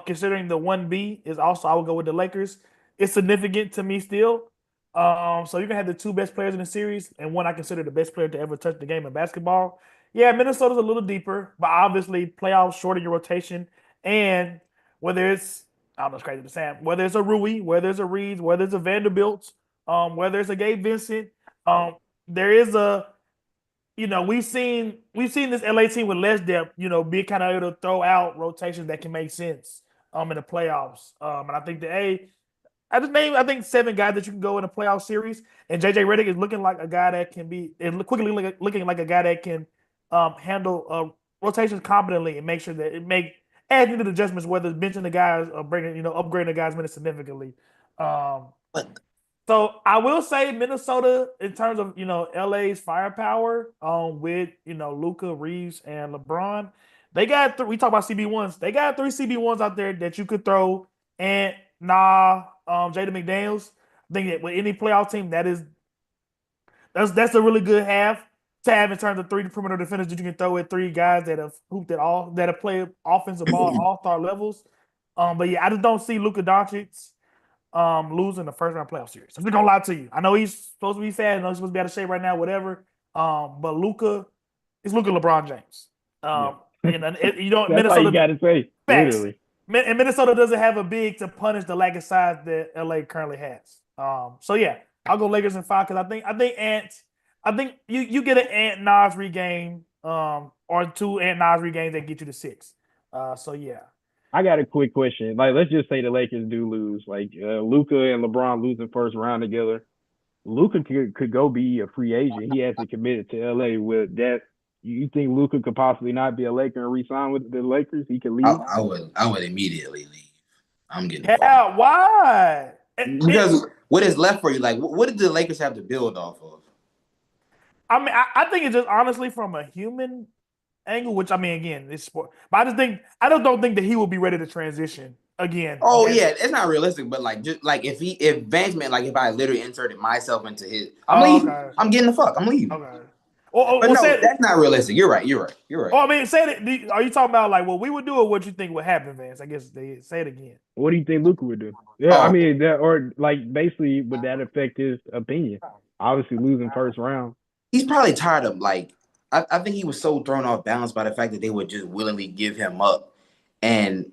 considering the 1B is also, I would go with the Lakers. It's significant to me still. So you can have the two best players in the series and one I consider the best player to ever touch the game of basketball. Yeah, Minnesota's a little deeper, but obviously playoffs shorten your rotation. And whether it's, I don't know, it's crazy to say, whether it's a Rui, whether it's a Reeves, whether it's a Vanderbilt, whether it's a Gabe Vincent, there is a, we've seen this LA team with less depth, be kind of able to throw out rotations that can make sense in the playoffs. And I think I think 7 guys that you can go in a playoff series, and JJ Redick is looking like a guy that can looking like a guy that can handle rotations competently and make sure that it make add into the adjustments, whether it's benching the guys or bringing, upgrading the guys minutes significantly. So I will say Minnesota in terms of LA's firepower with Luka, Reeves, and LeBron, they got we talk about CB1s. They got 3 CB1s out there that you could throw, and Jaden McDaniels. I think that with any playoff team, that's a really good half to have in terms of 3 perimeter defenders that you can throw at 3 guys that have hooped at all, that have played offensive ball all-star levels. But yeah, I just don't see Luka Doncic losing the first round playoff series. I'm just gonna lie to you. I know he's supposed to be fat. I know he's supposed to be out of shape right now, whatever. But Luka is Luka LeBron James. Yeah. That's That's all you got to say. facts. Literally. And Minnesota doesn't have a big to punish the lack of size that LA currently has. So yeah, I'll go Lakers in 5 because I think you get an Ant Nas regain, or 2 Ant Nas regains that get you to 6. So yeah. I got a quick question. Like, let's just say the Lakers do lose. Like, Luca and LeBron losing first round together. Luca could go be a free agent. He hasn't committed to LA. With that, you think Luca could possibly not be a Laker and re-sign with the Lakers? He could leave. I would immediately leave. I'm getting the fuck Yeah, out. why? Because what is left for you? Like, what did the Lakers have to build off of? I mean, I think it's just honestly from a human angle, which I mean, again, it's sport. But I just don't think that he will be ready to transition again. Oh yeah, it's not realistic, but like just like if Vance meant like if I literally inserted myself into his, I'm leaving. Okay. I'm getting the fuck. I'm leaving. Okay. Or But no, say, that's not realistic. You're right. I mean, say that. Are you talking about like what we would do or what you think would happen, Vance? I guess they say it again. What do you think Luca would do? Yeah, I mean, or like basically, would that affect his opinion? Obviously, losing first round. He's probably tired of like. I think he was so thrown off balance by the fact that they would just willingly give him up, and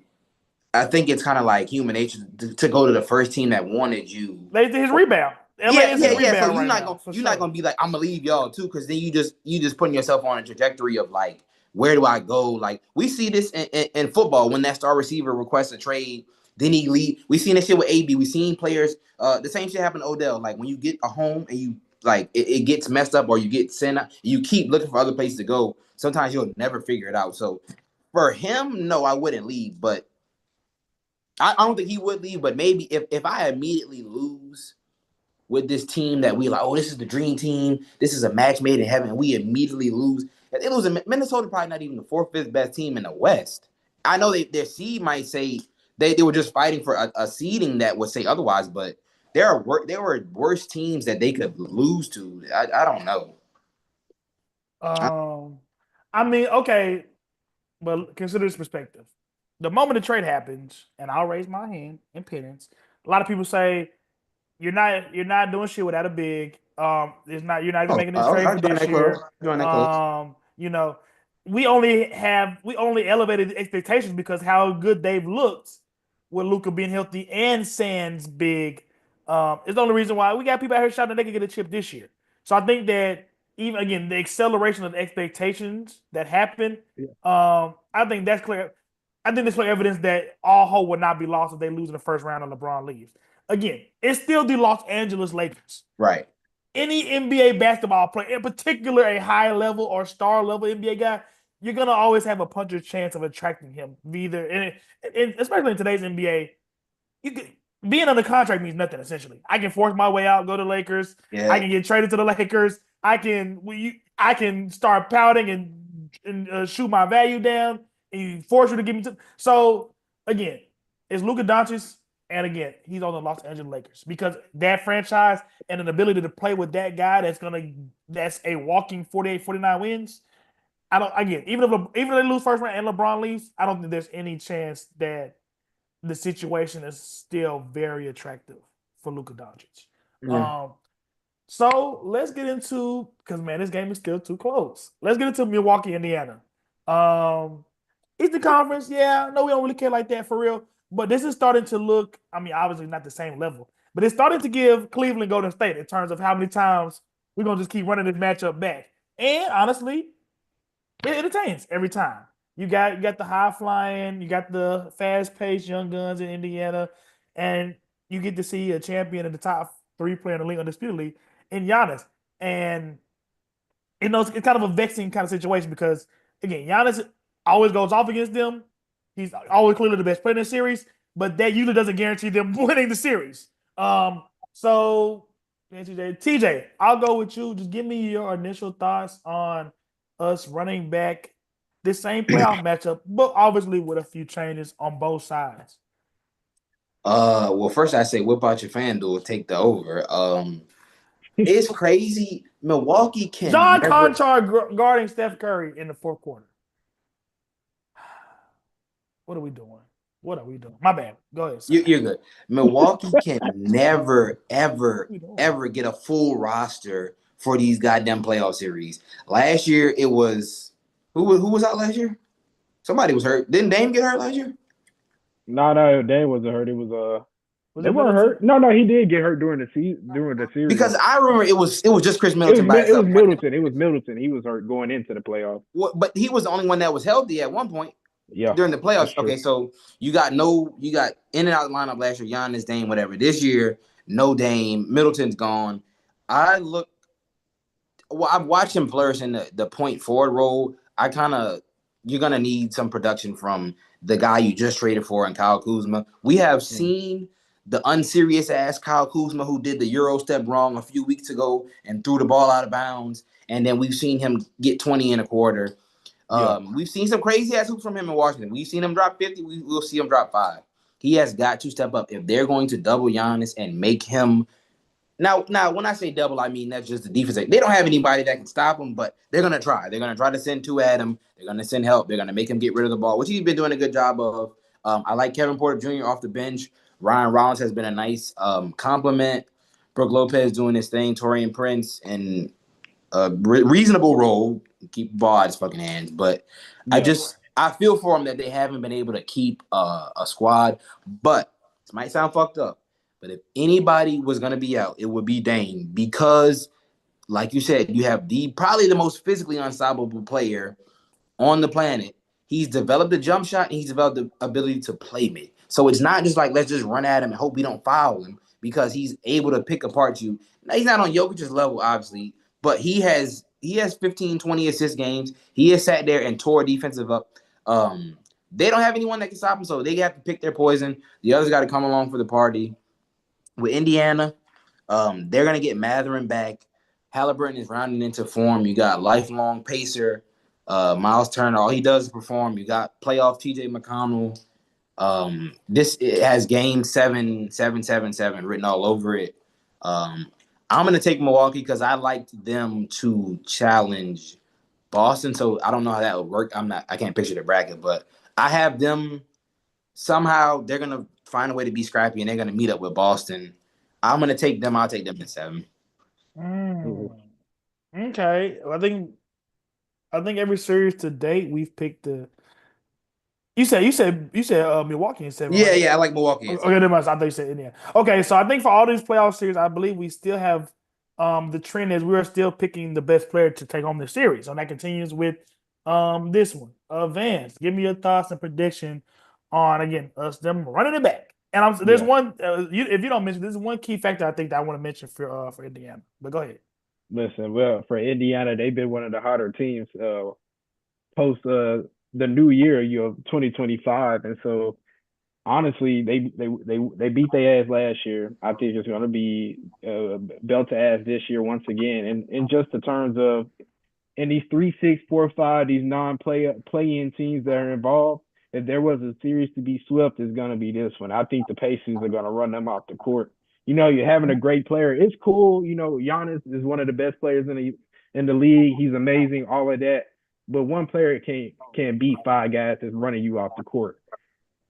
I think it's kind of like human nature to go to the first team that wanted you. They did his rebound. Yeah. So you're not gonna be like, I'm gonna leave y'all too, because then you just putting yourself on a trajectory of like, where do I go? Like we see this in football when that star receiver requests a trade, then he leave. We seen this shit with AB. We seen players. The same shit happened to Odell. Like when you get a home and you like it gets messed up or you get sent out, you keep looking for other places to go. Sometimes you'll never figure it out. So for him, no, I wouldn't leave, but. I don't think he would leave, but maybe if I immediately lose with this team that we like, oh, this is the dream team, this is a match made in heaven, and we immediately lose. If they lose, Minnesota probably not even the 4th, 5th best team in the West. I know their seed might say they were just fighting for a seeding that would say otherwise, but there were worse teams that they could lose to. I don't know. I mean, okay, but consider this perspective. The moment the trade happens, and I'll raise my hand in penance. A lot of people say you're not doing shit without a big. You're not even making this trade for this year. We only elevated the expectations because how good they've looked with Luka being healthy and Sands big. It's the only reason why we got people out here shouting that they can get a chip this year. So I think that even again the acceleration of the expectations that happened. I think that's clear. I think there's clear evidence that all hope will not be lost if they lose in the first round and LeBron leaves. again, it's still the Los Angeles Lakers. Right. Any NBA basketball player, in particular a high level or star level NBA guy, you're gonna always have a puncher's chance of attracting him. Either, and especially in today's NBA, you could, being under contract means nothing essentially. I can force my way out, go to Lakers. Yeah. I can get traded to the Lakers. I can start pouting and shoot my value down and you force you to give me. So again, it's Luka Doncic, and again, he's on the Los Angeles Lakers because that franchise and an ability to play with that guy that's a walking 48, 49 wins. I don't again even if they lose first round and LeBron leaves, I don't think there's any chance that the situation is still very attractive for Luka Doncic. Yeah. So let's get into because man, this game is still too close. Let's get into Milwaukee, Indiana. Eastern Conference, yeah, no, we don't really care like that for real. But this is starting to look, I mean, obviously not the same level, but it's starting to give Cleveland Golden State in terms of how many times we're gonna just keep running this matchup back. And honestly, it entertains every time. You got the high flying, you got the fast paced young guns in Indiana, and you get to see a champion in the top 3 player in the league undisputedly in Giannis. And it's kind of a vexing kind of situation because again, Giannis always goes off against them. He's always clearly the best player in the series, but that usually doesn't guarantee them winning the series. So TJ, I'll go with you. Just give me your initial thoughts on us running back this same playoff matchup, but obviously with a few changes on both sides. Well, first I say whip out your FanDuel, take the over. It's crazy. Milwaukee can John never. Conchar guarding Steph Curry in the fourth quarter. What are we doing? What are we doing? My bad. Go ahead. You're good. Milwaukee can never, ever get a full roster for these goddamn playoff series. Last year, it was who was out last year? Somebody was hurt. Didn't Dame get hurt last year? No, Dame wasn't hurt. It was they it weren't hurt. Middleton? No, he did get hurt during the series. Because I remember it was just Chris it Middleton by was himself. Middleton. It was Middleton. He was hurt going into the playoffs. But he was the only one that was healthy at one point. Yeah, during the playoffs. that's true. Okay, so you got in and out of the lineup last year, Giannis, Dame, whatever. This year, no Dame, Middleton's gone. I've watched him flourish in the point forward role. You're gonna need some production from the guy you just traded for in Kyle Kuzma. We have seen the unserious ass Kyle Kuzma who did the Euro step wrong a few weeks ago and threw the ball out of bounds, and then we've seen him get 20 in a quarter. We've seen some crazy ass hoops from him in Washington. We've seen him drop 50. We'll see him drop 5. He has got to step up if they're going to double Giannis and make him. Now, when I say double, I mean that's just the defense. They don't have anybody that can stop him, but they're gonna try. They're gonna try to send 2 at him. They're gonna send help. They're gonna make him get rid of the ball, which he's been doing a good job of. I like Kevin Porter Jr. off the bench. Ryan Rollins has been a nice compliment. Brook Lopez doing his thing. Torian Prince and a reasonable role. Keep the ball out his fucking hands, but I feel for him that they haven't been able to keep a squad. But this might sound fucked up, but if anybody was gonna be out, it would be Dame because, like you said, you have probably the most physically unstoppable player on the planet. He's developed a jump shot and he's developed the ability to play mid. So it's not just like let's just run at him and hope we don't foul him because he's able to pick apart you. Now, he's not on Jokic's level, obviously, but he has 15, 20 assist games. He has sat there and tore defensive up. They don't have anyone that can stop him, so they have to pick their poison. The others got to come along for the party. With Indiana, they're going to get Matherin back. Halliburton is rounding into form. You got lifelong pacer, Miles Turner. All he does is perform. You got playoff TJ McConnell. It has game 7 written all over it. I'm going to take Milwaukee because I liked them to challenge Boston. So I don't know how that would work. I can't picture the bracket, but I have them somehow. They're going to find a way to be scrappy and they're going to meet up with Boston. I'm going to take them. I'll take them in 7. Okay. I think every series to date we've picked the. You said Milwaukee in 7. Yeah, right? yeah, I like Milwaukee. Okay, never mind. I thought you said Indiana. Okay, so I think for all these playoff series, I believe we still have the trend is we're still picking the best player to take home the series, and that continues with this one. Vance, give me your thoughts and prediction on again them running it back. And there's Yeah. one if you don't mention, this is one key factor I think that I want to mention for Indiana. But go ahead. Listen, well, for Indiana, they've been one of the hotter teams post the new year, 2025, and so honestly, they beat their ass last year. I think it's going to be belt to ass this year once again. And in just the terms of in these 3, 6, 4, 5, these play-in teams that are involved, if there was a series to be swept, it's going to be this one. I think the Pacers are going to run them off the court. You're having a great player. It's cool. Giannis is one of the best players in the league. He's amazing, all of that. But one player can't beat 5 guys that's running you off the court.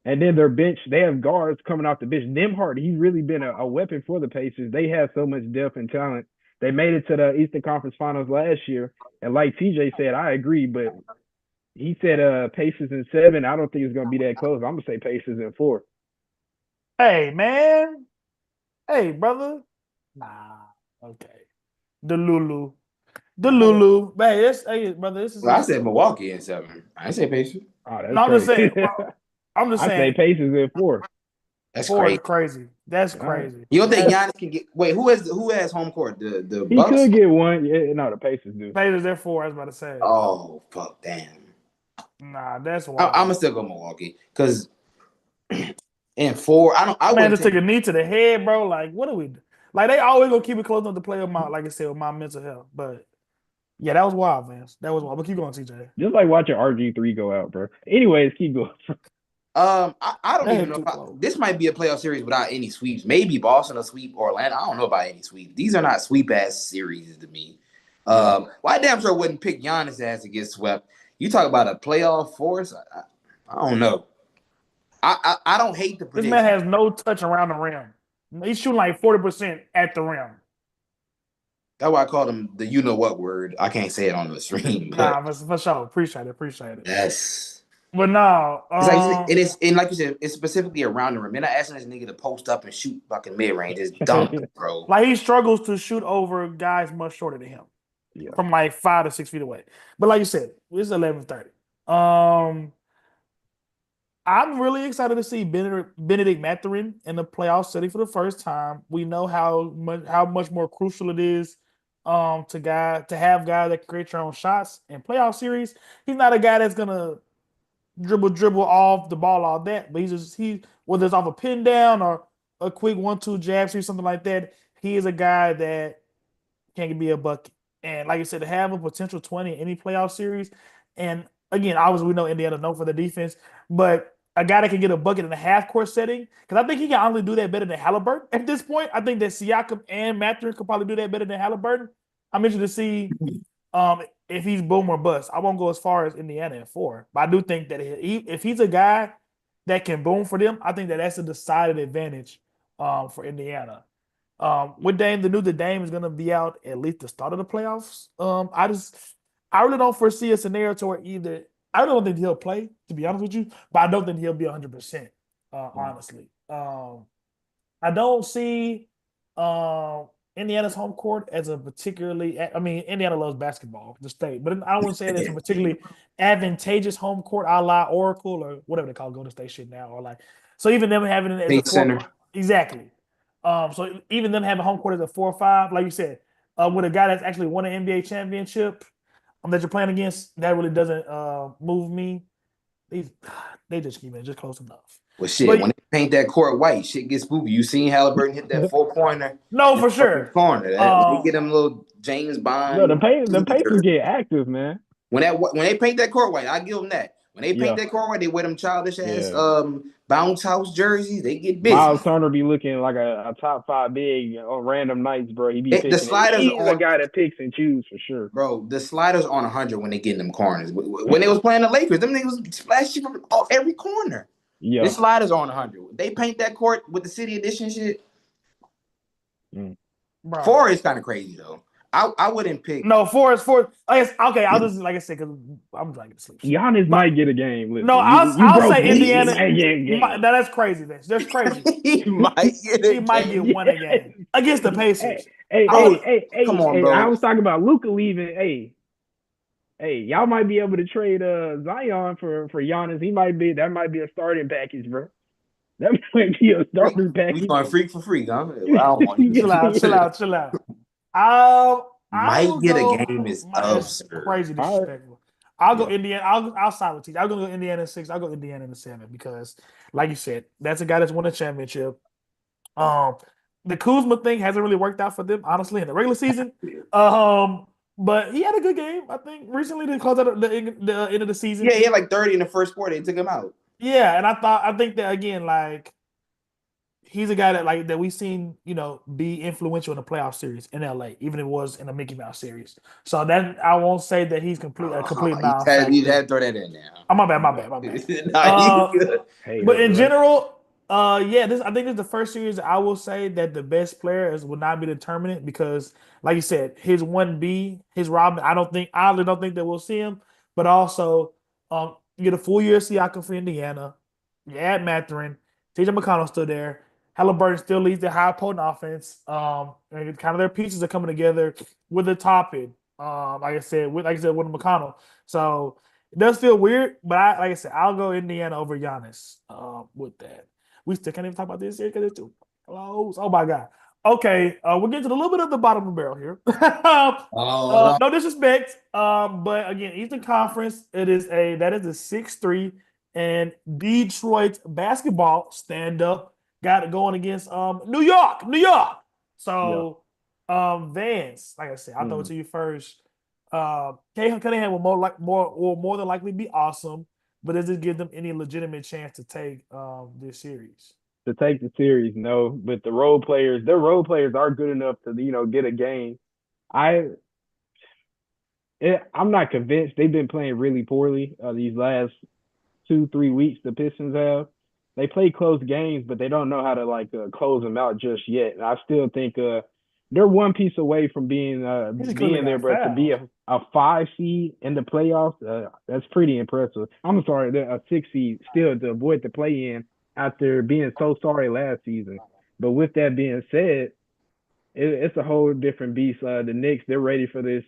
And then their bench, they have guards coming off the bench. Nembhard, he's really been a weapon for the Pacers. They have so much depth and talent. They made it to the Eastern Conference Finals last year. And like TJ said, I agree, but he said Pacers in 7. I don't think it's going to be that close. I'm going to say Pacers in 4. Hey, man. Hey, brother. Nah. Okay. The Lulu. Man, hey, brother, this is. Well, I said Milwaukee in 7. I didn't say Pacers. Oh, that's No, I'm just crazy. saying. I'm just I saying. say Pacers in 4. That's 4 crazy. is crazy. That's crazy. You don't think Giannis can get? Wait, who has home court? The He Bucks? could get one. Yeah, no, the Pacers do. Pacers at 4, I was about to say. Oh fuck, damn. Nah, that's wild. I'm gonna still go Milwaukee because in 4, I Man, wouldn't just took a knee to the head, bro. Like, what are we? Like, they always gonna keep it close enough to play with my, like I said, with my mental health. But yeah, that was wild, man. That was wild. But keep going, TJ. Just like watching RG3 go out, bro. Anyways, keep going. I don't They even hit know. too close. This might be a playoff series without any sweeps. Maybe Boston will sweep Orlando. I don't know about any sweeps. These are not sweep ass series to me. Well, I damn sure wouldn't pick Giannis ass to get swept. You talk about a playoff force. I don't know. I don't hate the This prediction. man has no touch around the rim. He's shooting like 40% at the rim. That's why I called him the you know what word. I can't say it on the stream, but Nah, for sure. Appreciate it. yes. But no, And like you said, it's specifically around the rim. They're not asking this nigga to post up and shoot fucking mid range. It's dumb, bro. like he struggles to shoot over guys much shorter than him, from like 5 to 6 feet away. But like you said, it's 11:30. I'm really excited to see Benedict Mathurin in the playoff setting for the first time. We know how much more crucial it is to have guys that can create your own shots in playoff series. He's not a guy that's gonna dribble off the ball all that, but whether it's off a pin down or a quick 1-2 jab or something like that, he is a guy that can be a bucket. And like I said, to have a potential 20 in any playoff series, and again, obviously we know Indiana known for the defense, but a guy that can get a bucket in a half court setting, because I think he can honestly do that better than Halliburton at this point. I think that Siakam and Mathurin could probably do that better than Halliburton. I'm interested to see if he's boom or bust. I won't go as far as Indiana at 4, but I do think that if he's a guy that can boom for them, I think that's a decided advantage for Indiana. With Dame, the news that Dame is going to be out at least the start of the playoffs. I really don't foresee a scenario to where either. I don't think he'll play, to be honest with you, but I don't think he'll be 100%. Honestly, I don't see Indiana's home court as a particularly. I mean, Indiana loves basketball, the state, but I wouldn't say it as a particularly advantageous home court, a la Oracle or whatever they call Golden State shit now, or like. So even them having it as a center. Exactly. So even them having home court as a 4 or 5, like you said, with a guy that's actually won an NBA championship that you're playing against, that really doesn't move me. They just keep it just close enough. Well, shit, when they paint that court white, shit gets spooky. You seen Halliburton hit that 4-pointer? No, for sure. Corner. They get them little James Bond. No, the Pacers get active, man. When they paint that court white, I give them that. When they paint that court white, they wear them childish ass bounce house jerseys. They get busy. Miles Turner be looking like a top 5 big on random nights, bro. He be picking the sliders. He's a guy that picks and chooses for sure, bro. The sliders on 100 when they get in them corners. When they was playing the Lakers, them niggas was splashing from every corner. Yeah, the sliders on 100. They paint that court with the city edition shit. 4 is kind of crazy though. I wouldn't pick. No, 4 is 4. Okay, I'll just like I said because I'm trying to sleep. Giannis might get a game. Listen, no, I'll say Indiana. That's crazy. That's crazy. He might get one a game against the Pacers. Hey, come on, bro. I was talking about Luka leaving. Hey, y'all might be able to trade Zion for Giannis. That might be a starting package, bro. That might be a starter We package. going freak for freak, huh? I don't want to Chill out, chill Yeah. out, chill out. I Might will get a go. game is It's absurd. crazy All right. disrespectful. I'll go Yeah. Indiana. I'll side with you. I'll go Indiana in 6. I'll go Indiana in 7 because, like you said, that's a guy that's won a championship. Um, the Kuzma thing hasn't really worked out for them, honestly, in the regular season. But he had a good game, I think, recently to close out the end of the season. Yeah, he had like 30 in the first quarter. They took him out. Yeah, and I think that again, like he's a guy that we've seen, be influential in a playoff series in LA, even if it was in a Mickey Mouse series. So that I won't say that he's a complete You non-factor. had to throw that in now. Oh, my bad. Nah, you good. But Hater, in bro. general, yeah, I think this is the first series that I will say that the best player will not be determinant because, like you said, his 1B, his Robin, I really don't think that we'll see him. But also, you get a full year of Siakam for Indiana. You add Mathurin, TJ McConnell's still there. Halliburton still leads the high potent offense. And kind of their pieces are coming together with the top end. With McConnell. So it does feel weird, but like I said, I'll go Indiana over Giannis. With that, we still can't even talk about this here because it's too close. Oh my god. Okay, we're getting to a little bit of the bottom of the barrel here. Oh, No disrespect, but again, Eastern Conference, that is a 6-3, and Detroit basketball stand up got it going against New York. Yeah. So Vance, like I said, I'll throw it Mm. to you first. Kay Cunningham will more than likely be awesome, but does it give them any legitimate chance to take this series? To take the series, no. But their role players are good enough to get a game. I I'm not convinced. They've been playing really poorly these last 2 3 weeks. The Pistons have. They play close games, but they don't know how to close them out just yet. And I still think they're one piece away from being He just clearly there, got but to be fouled. a 5 seed in the playoffs, that's pretty impressive. I'm sorry, they're a 6 seed still to avoid the play in after being so sorry last season. But with that being said, it's a whole different beast. The Knicks, they're ready for this.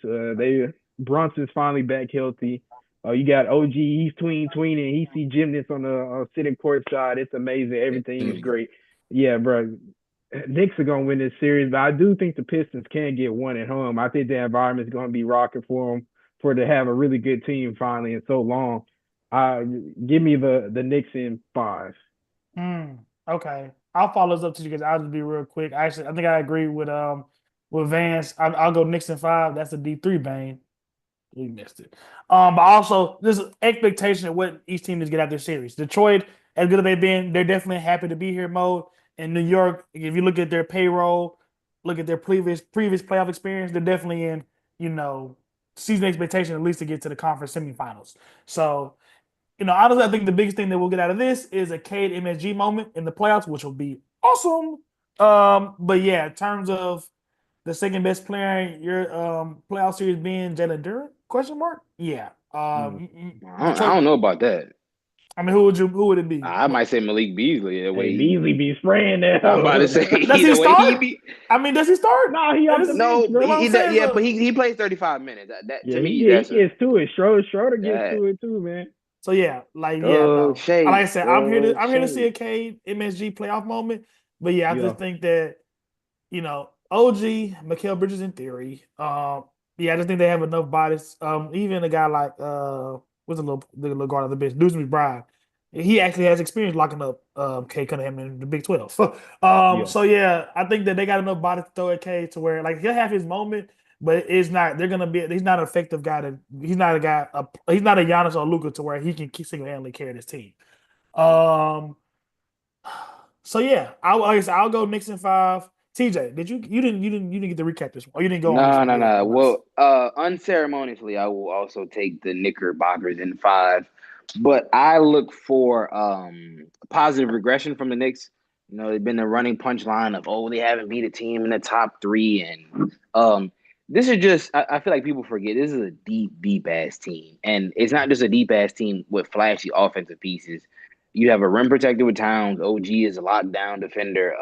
Brunson's finally back healthy. You got OG, he's tweening. He see gymnasts on the sitting courtside. It's amazing. Everything's great. Yeah, bro. Knicks are gonna win this series, but I do think the Pistons can get one at home. I think the environment's gonna be rocking for them to have a really good team finally in so long. Give me the Knicks in 5. Okay. I'll follow this up to you guys. I'll just be real quick. Actually, I think I agree with Vance. I'll go Knicks in 5. That's a D3 Bane. We missed it. But also there's an expectation of what each team is get out their series. Detroit, as good as they've been, they're definitely happy to be here mode. And New York, if you look at their payroll, look at their previous playoff experience, they're definitely in, you know, season expectation at least to get to the conference semifinals. So, honestly, I think the biggest thing that we'll get out of this is a Cade MSG moment in the playoffs, which will be awesome. But yeah, in terms of the second best player in your playoff series being Jalen Durant? Question mark? Yeah. Mm. I Detroit. don't know about that. I mean, who would it be? I might say Malik Beasley the Hey, way he. Beasley be spraying I'm about to now. say Does he the way he start? be. I mean, does he start? No, he off the bench, No, but bro. What I'm saying. yeah, but he plays 35 minutes. That Yeah, to me, he that's a gets to it. Schroeder gets that. to it too, man. So yeah, no. Like I said, I'm here to see Shade. a Cade MSG playoff moment. But yeah, I Yeah, just think that OG, Mikal Bridges in theory. Yeah, I just think they have enough bodies. Even a guy like what's the little guard of the bench, Deuce McBride. He actually has experience locking up K Cunningham in the Big 12. yeah. So yeah, I think that they got enough bodies to throw at K to where like he'll have his moment, but it's not. They're gonna be. He's not an effective guy. He's not a guy. He's not a Giannis or Luka to where he can single handedly carry this team. Um, so yeah, like I said, I'll go Knicks in 5. TJ, you didn't get to recap this one. Or you didn't go on this No, one no, yet. no. Once. Well, unceremoniously, I will also take the Knickerbockers in 5, but I look for positive regression from the Knicks. They've been the running punchline of they haven't beat a team in the top 3, and this is just I feel like people forget this is a deep ass team, and it's not just a deep ass team with flashy offensive pieces. You have a rim protector with Towns. OG is a lockdown defender.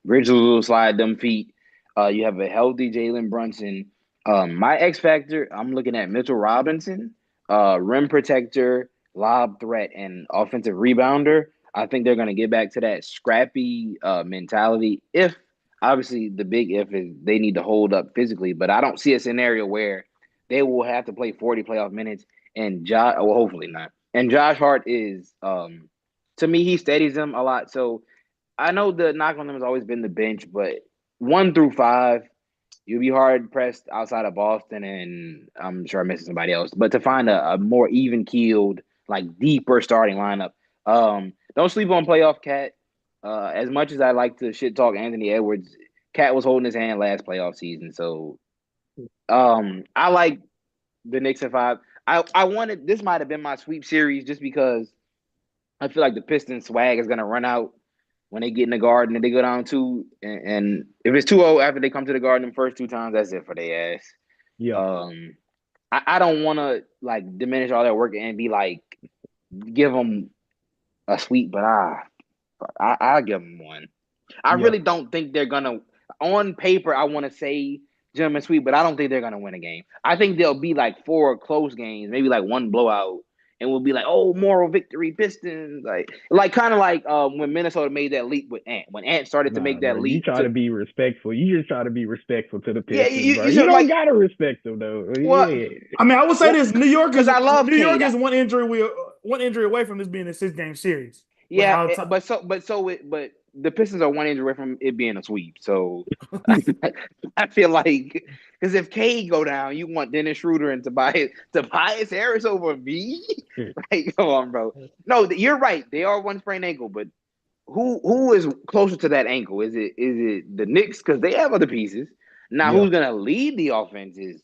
Grizz will slide them feet. You have a healthy Jalen Brunson. My X factor, I'm looking at Mitchell Robinson, rim protector, lob threat, and offensive rebounder. I think they're going to get back to that scrappy mentality. If obviously the big if is they need to hold up physically, but I don't see a scenario where they will have to play 40 playoff minutes and Josh. Well, hopefully not. And Josh Hart is to me he steadies them a lot. So I know the knock on them has always been the bench, but 1 through 5, you'll be hard pressed outside of Boston, and I'm sure I'm missing somebody else. But to find a more even keeled, like deeper starting lineup, don't sleep on playoff Cat. As much as I like to shit talk Anthony Edwards, Cat was holding his hand last playoff season, so I like the Knicks at 5. I wanted this might have been my sweep series just because I feel like the Pistons swag is gonna run out when they get in the Garden and they go down 2. And if it's 2-0 after they come to the Garden the first 2 times, that's it for their ass. Yeah. I don't want to like diminish all their work and be like give them a sweep, but I'll give them one. I really don't think they're gonna. On paper, I want to say gentleman sweep, but I don't think they're gonna win a game. I think there'll be like 4 close games, maybe like 1 blowout, and we'll be like, oh, moral victory, Pistons, like kind of like when Minnesota made that leap with Ant. When Ant started to make that leap, you try to be respectful. You just try to be respectful to the Pistons, yeah, bro. You don't gotta respect them though. Well, yeah. I mean, I would say this: New York is New York is one injury away from this being a 6-game series. Yeah, but the Pistons are 1 injury away from it being a sweep. So I feel like because if Cade go down, you want Dennis Schroeder and Tobias Harris over me? Like, come on, bro. No, you're right. They are 1 sprained ankle, but who is closer to that ankle? Is it the Knicks because they have other pieces? Now, who's gonna lead the offense is?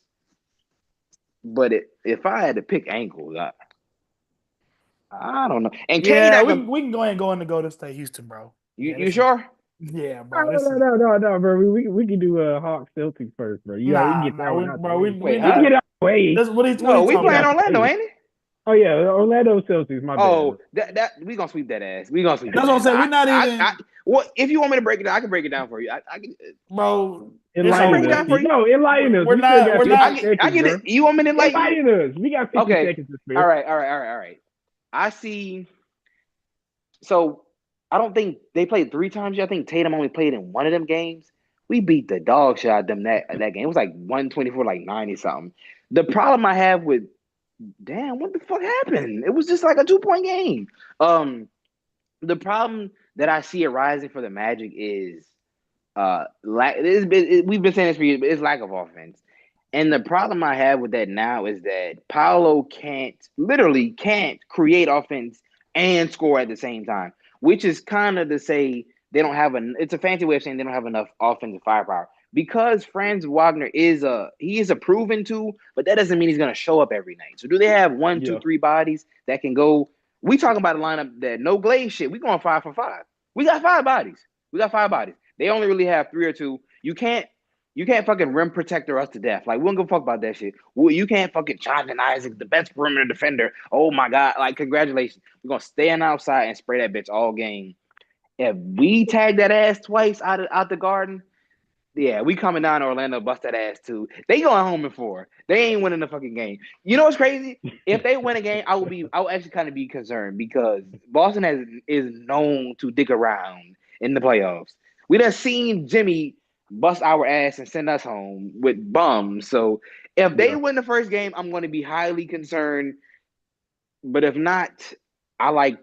But if I had to pick ankles, I don't know. And yeah, we can go ahead and go into Golden State, Houston, bro. You sure? Yeah, bro. No, bro. We can do Hawks Celtics first, bro. We can get that one out. Bro, we get out of the way. We playing Orlando, ain't it? Oh yeah, Orlando Celtics. My bad. Oh, that we gonna sweep that ass. We gonna sweep. That's what I'm saying. We're not even. Well, if you want me to break it down, I can break it down for you. I can, bro. Enlighten us. No, enlighten us. We're not. I get it. You want me to enlighten us? We got 50 seconds to spare. All right. I see. So I don't think they played 3 times yet. I think Tatum only played in 1 of them games. We beat the dog shit out of them that game. It was like 124, like 90 something. The problem I have with what the fuck happened? It was just like a 2-point game. The problem that I see arising for the Magic is we've been saying this for years, but it's lack of offense. And the problem I have with that now is that Paolo literally can't create offense and score at the same time, which is kind of to say they don't have it's a fancy way of saying they don't have enough offensive firepower. Because Franz Wagner is a proven tool, but that doesn't mean he's gonna show up every night. So do they have 1, 2, 3 bodies that can go? We talking about a lineup that no glaze shit. We going 5 for 5. We got 5 bodies. They only really have 3 or 2. You can't fucking rim protector us to death. Like we don't give a fuck about that shit. You can't fucking Jonathan Isaac, the best perimeter defender. Oh my god! Like congratulations. We're gonna stand outside and spray that bitch all game. If we tag that ass twice out the Garden. Yeah, we coming down to Orlando, bust that ass too. They going home in 4. They ain't winning the fucking game. You know what's crazy? If they win a game, I will actually kind of be concerned because Boston is known to dick around in the playoffs. We done seen Jimmy bust our ass and send us home with bums. So if they win the first game, I'm going to be highly concerned. But if not, I like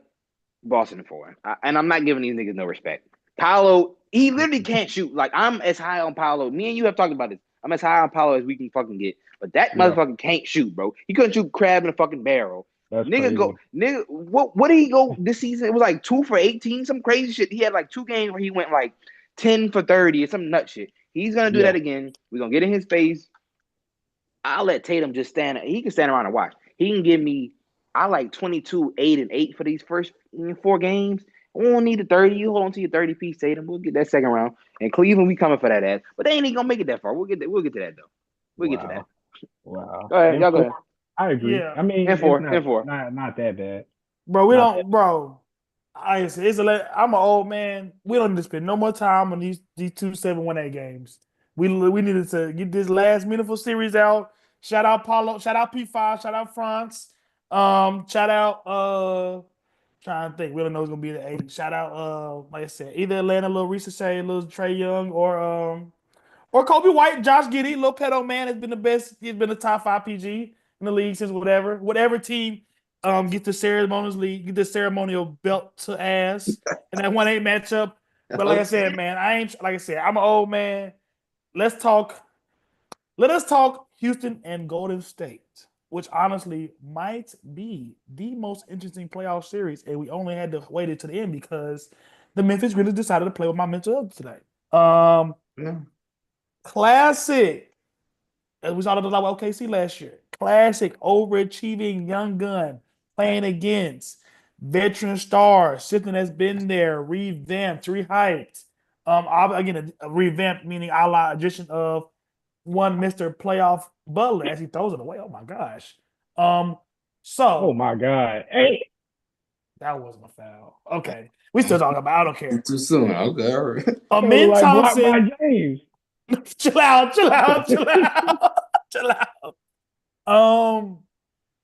Boston in 4. And I'm not giving these niggas no respect. Paolo, he literally can't shoot. Like, I'm as high on Paolo. Me and you have talked about this. I'm as high on Paolo as we can fucking get. But that motherfucker can't shoot, bro. He couldn't shoot crab in a fucking barrel. What did he go this season? It was like 2 for 18, some crazy shit. He had like 2 games where he went like 10 for 30 or some nut shit. He's gonna do that again. We're gonna get in his face. I'll let Tatum just stand. He can stand around and watch. He can give me, I like 22, 8, and 8 for these first 4 games. We won't need the 30. You hold on to your 30 piece, Tatum. We'll get that second round. And Cleveland, we coming for that ass. But they ain't even gonna make it that far. We'll get to that though. We'll get to that. Wow. Go ahead. Y'all go ahead. I agree. Yeah. I mean, N4. Not that bad. Bro, we don't, bro. I'm an old man. We don't need to spend no more time on these 2 7-1-8 games. We needed to get this last meaningful series out. Shout out Paulo. Shout out P5. Shout out France. Shout out Trying to think. We don't know who's gonna be the 80. Shout out, like I said, either Atlanta, little Ricochet, little Trey Young, or Kobe White, Josh Giddey, little pedo man has been the best. He's been the top 5 PG in the league since whatever team get the ceremonial belt to ass in that 1-8 matchup. But like I said, man, I'm an old man. Let's talk. Let us talk Houston and Golden State, which honestly might be the most interesting playoff series. And we only had to wait it to the end because the Memphis Grizzlies decided to play with my mental health today. Classic. As we saw the with OKC last year. Classic overachieving young gun playing against veteran stars, something that's been there, revamped, rehyped. Again, a revamped meaning a la addition of one Mr. Playoff Butler as he throws it away. Oh my gosh. Oh my God. Hey, that wasn't a foul. Okay. We still talking about I don't care. Too soon. Okay, all right. Amin like blocked by Thompson. James. Chill out.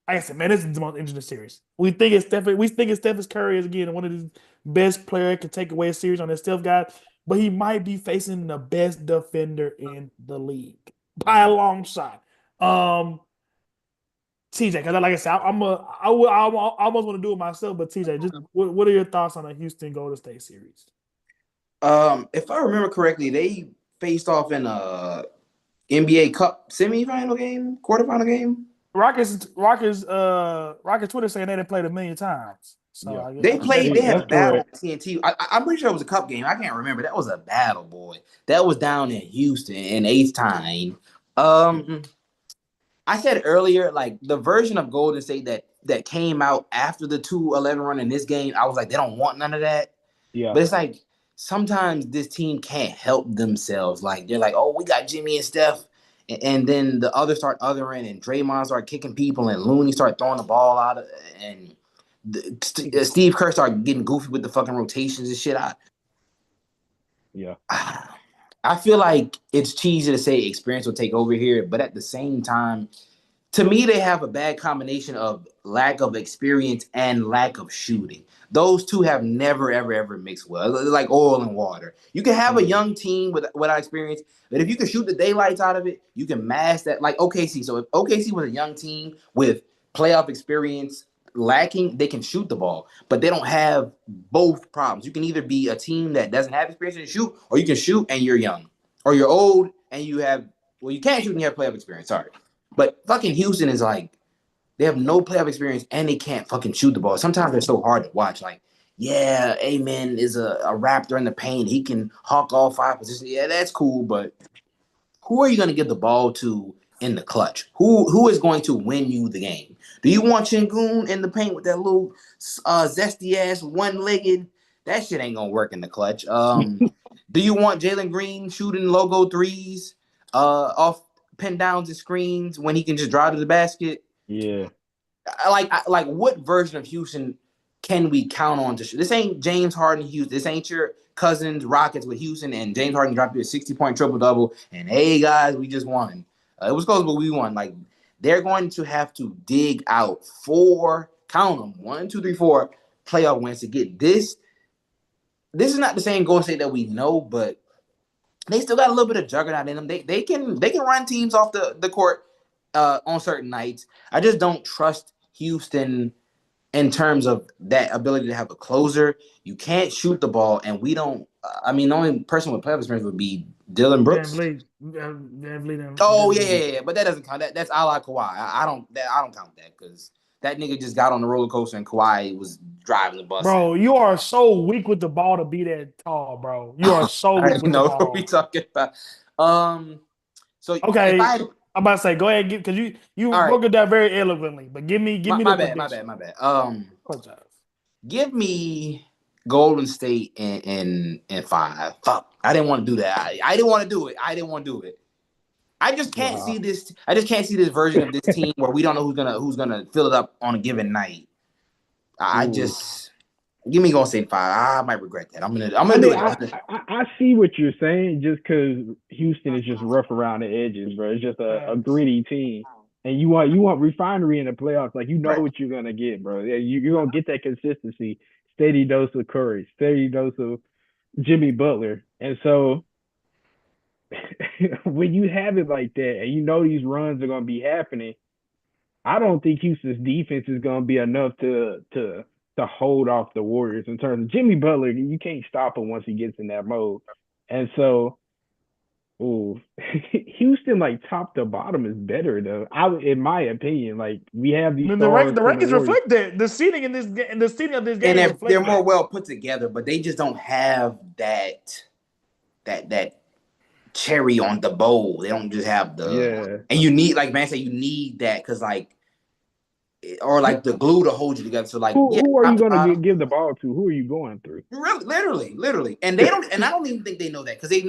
Like I said, man, this is the most interesting series. We think it's Steph Curry is again one of the best players can take away a series on that Steph guy, but he might be facing the best defender in the league by a long shot. TJ, because like I said, I almost want to do it myself, but TJ, just what are your thoughts on the Houston Golden State series? If I remember correctly, they faced off in a NBA Cup semifinal game, quarterfinal game. Rockets Twitter saying they done played 1,000,000 times. So Yeah. They had a battle correct. on TNT. I'm pretty sure it was a cup game. I can't remember. That was a battle, boy. That was down in Houston in eighth time. I said earlier, like the version of Golden State that came out after the 2-11 run in this game, I was like, they don't want none of that. Yeah. But it's like sometimes this team can't help themselves. Like they're like, oh, we got Jimmy and Steph. And then the others start othering, and Draymond start kicking people, and Looney start throwing the ball out, and Steve Kerr start getting goofy with the fucking rotations and shit. I feel like it's cheesy to say experience will take over here, but at the same time, to me, they have a bad combination of lack of experience and lack of shooting. Those two have never, ever, ever mixed well. It's like oil and water. You can have a young team without experience, but if you can shoot the daylights out of it, you can mask that. Like OKC. So if OKC was a young team with playoff experience lacking, they can shoot the ball, but they don't have both problems. You can either be a team that doesn't have experience and shoot, or you can shoot and you're young, or you're old and you can't shoot and you have playoff experience. Sorry. But fucking Houston is like, they have no playoff experience and they can't fucking shoot the ball. Sometimes they're so hard to watch. Like, yeah, Amen is a Raptor in the paint. He can hawk all 5 positions. Yeah, that's cool, but who are you going to give the ball to in the clutch? Who is going to win you the game? Do you want Chingoon in the paint with that little zesty-ass one-legged? That shit ain't going to work in the clutch. Do you want Jalen Green shooting logo threes off pin downs and screens when he can just drive to the basket? Yeah. Like what version of Houston can we count on to shoot? This ain't James Harden Houston. This ain't your Cousins Rockets with Houston and James Harden dropped you a 60-point triple-double and hey guys, we just won. It was close, but we won. Like they're going to have to dig out 4, count them, 1, 2, 3, 4 playoff wins to get this. This is not the same Golden State that we know, but they still got a little bit of juggernaut in them. They can run teams off the court on certain nights. I just don't trust Houston in terms of that ability to have a closer. You can't shoot the ball, and we don't. I mean, the only person with playoff experience would be Dylan Brooks. Yeah. But that doesn't count. That's a la Kawhi. I don't count that because that nigga just got on the roller coaster and Kawhi was driving the bus. Bro, you are so weak with the ball to be that tall, bro. You are so weak with the ball. What we talking about? So okay, I'm about to say, go ahead, because you broke it down very eloquently. But give me my bad. Give me Golden State in 5. Fuck, I didn't want to do that. I didn't want to do it. I just can't see this. I just can't see this version of this team where we don't know who's gonna fill it up on a given night. Give me Golden State 5. I might regret that. I'm gonna do it. I see what you're saying, just because Houston is just rough around the edges, bro. It's just a gritty team. And you want refinery in the playoffs. Like, you know Right. what you're gonna get, bro. Yeah, you're gonna get that consistency, steady dose of Curry, steady dose of Jimmy Butler. And so when you have it like that and you know these runs are gonna be happening, I don't think Houston's defense is gonna be enough to hold off the Warriors in terms of Jimmy Butler. You can't stop him once he gets in that mode. And so, ooh, Houston, like, top to bottom is better though. In my opinion, like, we have I these mean, stars the from the rankings Warriors. reflect that. The seating in the seating of this And game they're reflects more that. well put together, but they just don't have that cherry on the bowl. They don't just have Yeah. and you need, like man said, you need that because or like the glue to hold you together. So like, yeah, Who are top you to gonna bottom, give the ball to? Who are you going through? really, literally, and they don't, and I don't even think they know that because they've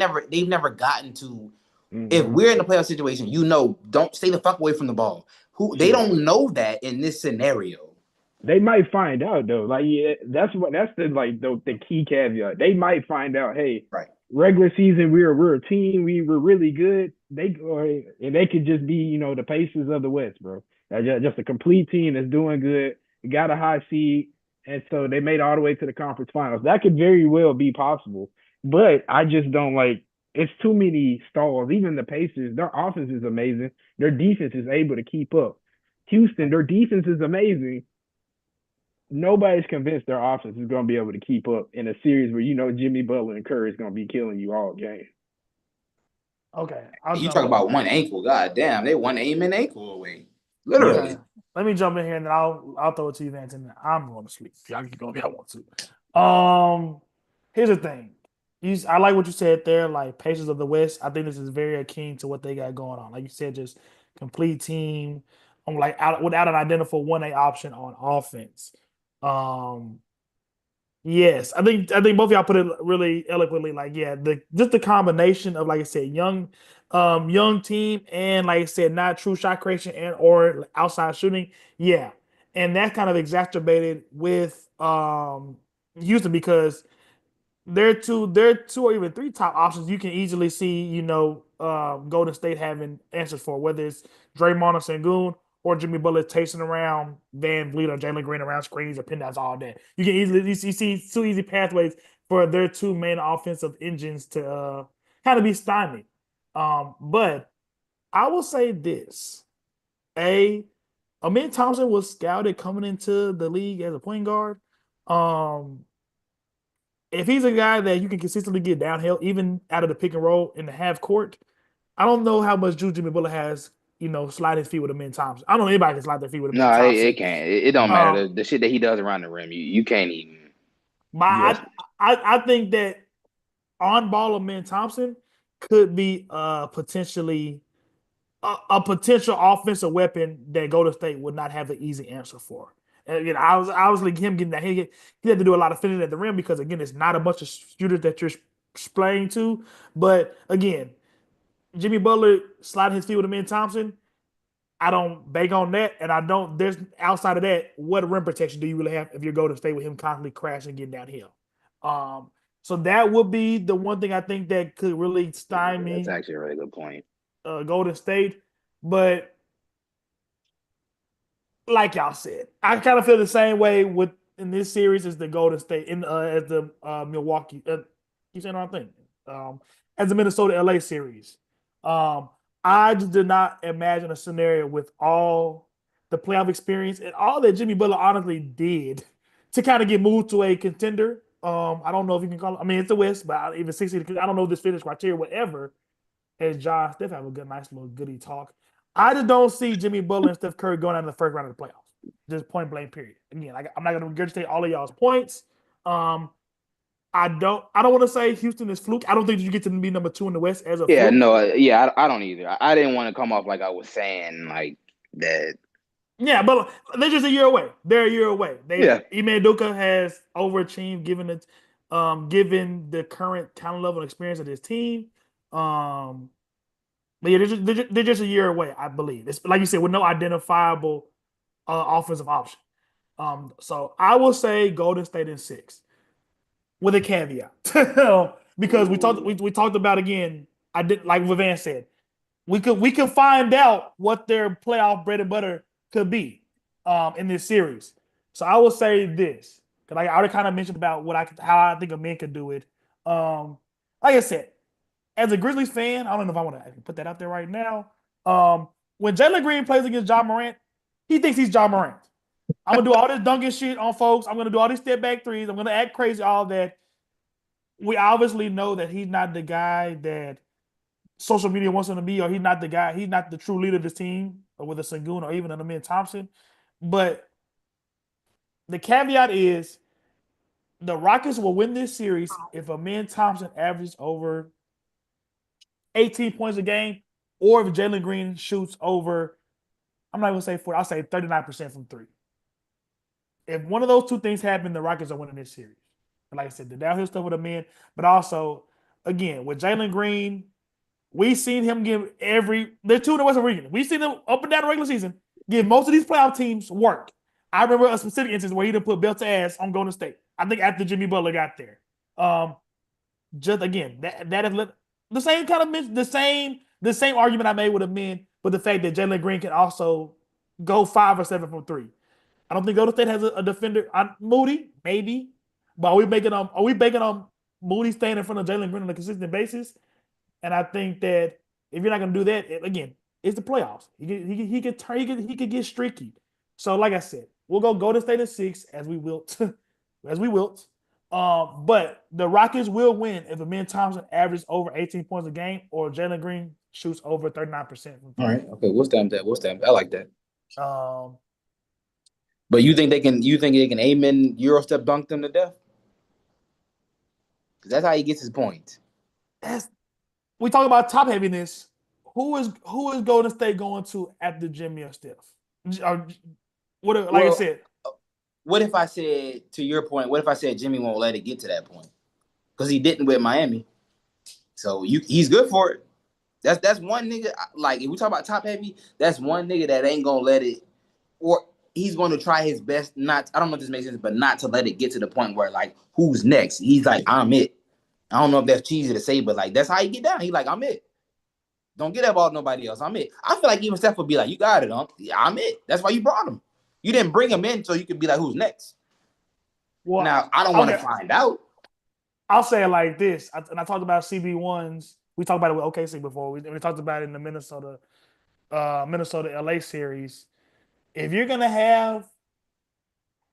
never gotten to. If we're in a playoff situation, don't stay the fuck away from the ball. They don't know that in this scenario. They might find out though. Like, yeah, that's the key caveat. They might find out. Hey, Right. regular season we're a team. We were really good. And they could just be the Pacers of the West, bro. Just a complete team that's doing good. Got a high seed, and so they made it all the way to the conference finals. That could very well be possible. But I just don't like. It's too many stalls. Even the Pacers, their offense is amazing. Their defense is able to keep up. Houston, their defense is amazing. Nobody's convinced their offense is going to be able to keep up in a series where Jimmy Butler and Curry is going to be killing you all game. Okay, You talk about one ankle. God damn, they one aiming ankle away. Literally. Okay. Let me jump in here and then I'll throw it to you, Vance, and I'm going to sleep. Y'all keep going if y'all want to. Here's the thing. I like what you said there, like Pacers of the West. I think this is very akin to what they got going on. Like you said, just complete team. Without an identifiable 1A option on offense. Yes, I think both of y'all put it really eloquently. Like, yeah, just the combination of, like I said, young team, and like I said, not true shot creation and or outside shooting. Yeah, and that's kind of exacerbated with Houston because they're two or even three top options. You can easily see, Golden State having answers for, whether it's Draymond or Sengun or Jimmy Butler chasing around Van Vliet or Jalen Green around screens or pin downs all day. You can easily see two easy pathways for their two main offensive engines to kind of be stymied. But I will say this: Amin Thompson was scouted coming into the league as a point guard. If he's a guy that you can consistently get downhill, even out of the pick and roll in the half court, I don't know how much juice Jimmy Butler has, slide his feet with Amin Thompson. I don't know anybody can slide their feet with Amin No, Thompson. it can't. It don't matter. The shit that he does around the rim, you can't even. But I think that on ball Amin Thompson could be potentially a potential offensive weapon that Golden State would not have an easy answer for. And again, I was obviously him getting that he had to do a lot of finishing at the rim because again, it's not a bunch of shooters that you're playing to. But again, Jimmy Butler sliding his feet with Amin Thompson, I don't bank on that, and I don't. There's outside of that, what rim protection do you really have if you're going to stay with him constantly crashing and getting downhill? So that would be the one thing I think that could really stymie. That's actually a really good point. Golden State, but like y'all said, I kind of feel the same way with in this series as the Golden State as the Milwaukee. You saying the wrong thing? As the Minnesota LA series. I just did not imagine a scenario with all the playoff experience and all that Jimmy Butler honestly did to kind of get moved to a contender. I don't know if you can call it. I mean, it's the West, but even 60. I don't know this finish criteria, whatever. As John Steph have a nice little goody talk. I just don't see Jimmy Butler and Steph Curry going out in the first round of the playoffs. Just point blank, period. Again, I'm not going to regurgitate all of y'all's points. I don't want to say Houston is fluke. I don't think you get to be number 2 in the West as a Yeah, fluke. no, I don't either. I didn't want to come off like I was saying like that. Yeah, but they're just a year away. They're a year away. Yeah. Ime Udoka has overachieved given the current talent level and experience of this team. But yeah, they're just a year away, I believe. It's like you said, with no identifiable offensive option. So I will say Golden State in 6, with a caveat, because we talked about again. I did like what Van said. we could find out what their playoff bread and butter could be in this series. So I will say this because I already kind of mentioned about how I think a man could do it. Like I said, as a Grizzlies fan, I don't know if I want to put that out there right now. When Jalen Green plays against Ja Morant, he thinks he's Ja Morant. I'm gonna do all this dunking shit on folks. I'm gonna do all these step back threes. I'm gonna act crazy, all that. We obviously know that he's not the guy that social media wants him to be, or he's not the guy, he's not the true leader of this team, or with a Sengun or even an Amin Thompson. But the caveat is the Rockets will win this series if Amin Thompson averages over 18 points a game, or if Jalen Green shoots over, I'm not gonna say 40, I'll say 39% from three. If one of those two things happen, the Rockets are winning this series. And like I said, the downhill stuff with Amin, but also, again, with Jalen Green, we've seen him give they're two in the Western region. We've seen him up and down the regular season give most of these playoff teams work. I remember a specific instance where he didn't put belt to ass on Golden State. I think after Jimmy Butler got there. Just again, that is the same kind of the same argument I made with Amin, but the fact that Jalen Green can also go 5 or 7 from three. I don't think Golden State has a defender. Moody, maybe, but are we banking on Moody staying in front of Jalen Green on a consistent basis? And I think that if you're not going to do that, again, it's the playoffs. He could get streaky. So, like I said, we'll go Golden State in 6 as we wilt, as we wilt. But the Rockets will win if Amin Thompson averages over 18 points a game, or Jalen Green shoots over 39%. All right. Okay. We'll stamp that. We'll stamp that. I like that. Um, But you think they can? You think they can amen Eurostep dunk them to death? Because that's how he gets his points. We talk about top heaviness. Who is Golden State going to after Jimmy or Steph? I said. What if I said, to your point, what if I said Jimmy won't let it get to that point? Because he didn't with Miami. So he's good for it. That's one nigga, like, if we talk about top heavy, that's one nigga that ain't going to let it, or he's going to try his best not, I don't know if this makes sense, but not to let it get to the point where, like, who's next? He's like, I'm it. I don't know if that's cheesy to say, but, like, that's how he get down. He's like, I'm it. Don't get that ball to nobody else. I'm it. I feel like even Steph would be like, you got it, yeah, I'm it. That's why you brought him. You didn't bring him in so you could be like, who's next? Well, now, I don't want to find out. I'll say it like this. I talked about CB1s. We talked about it with OKC before. We talked about it in the Minnesota LA series. If you're going to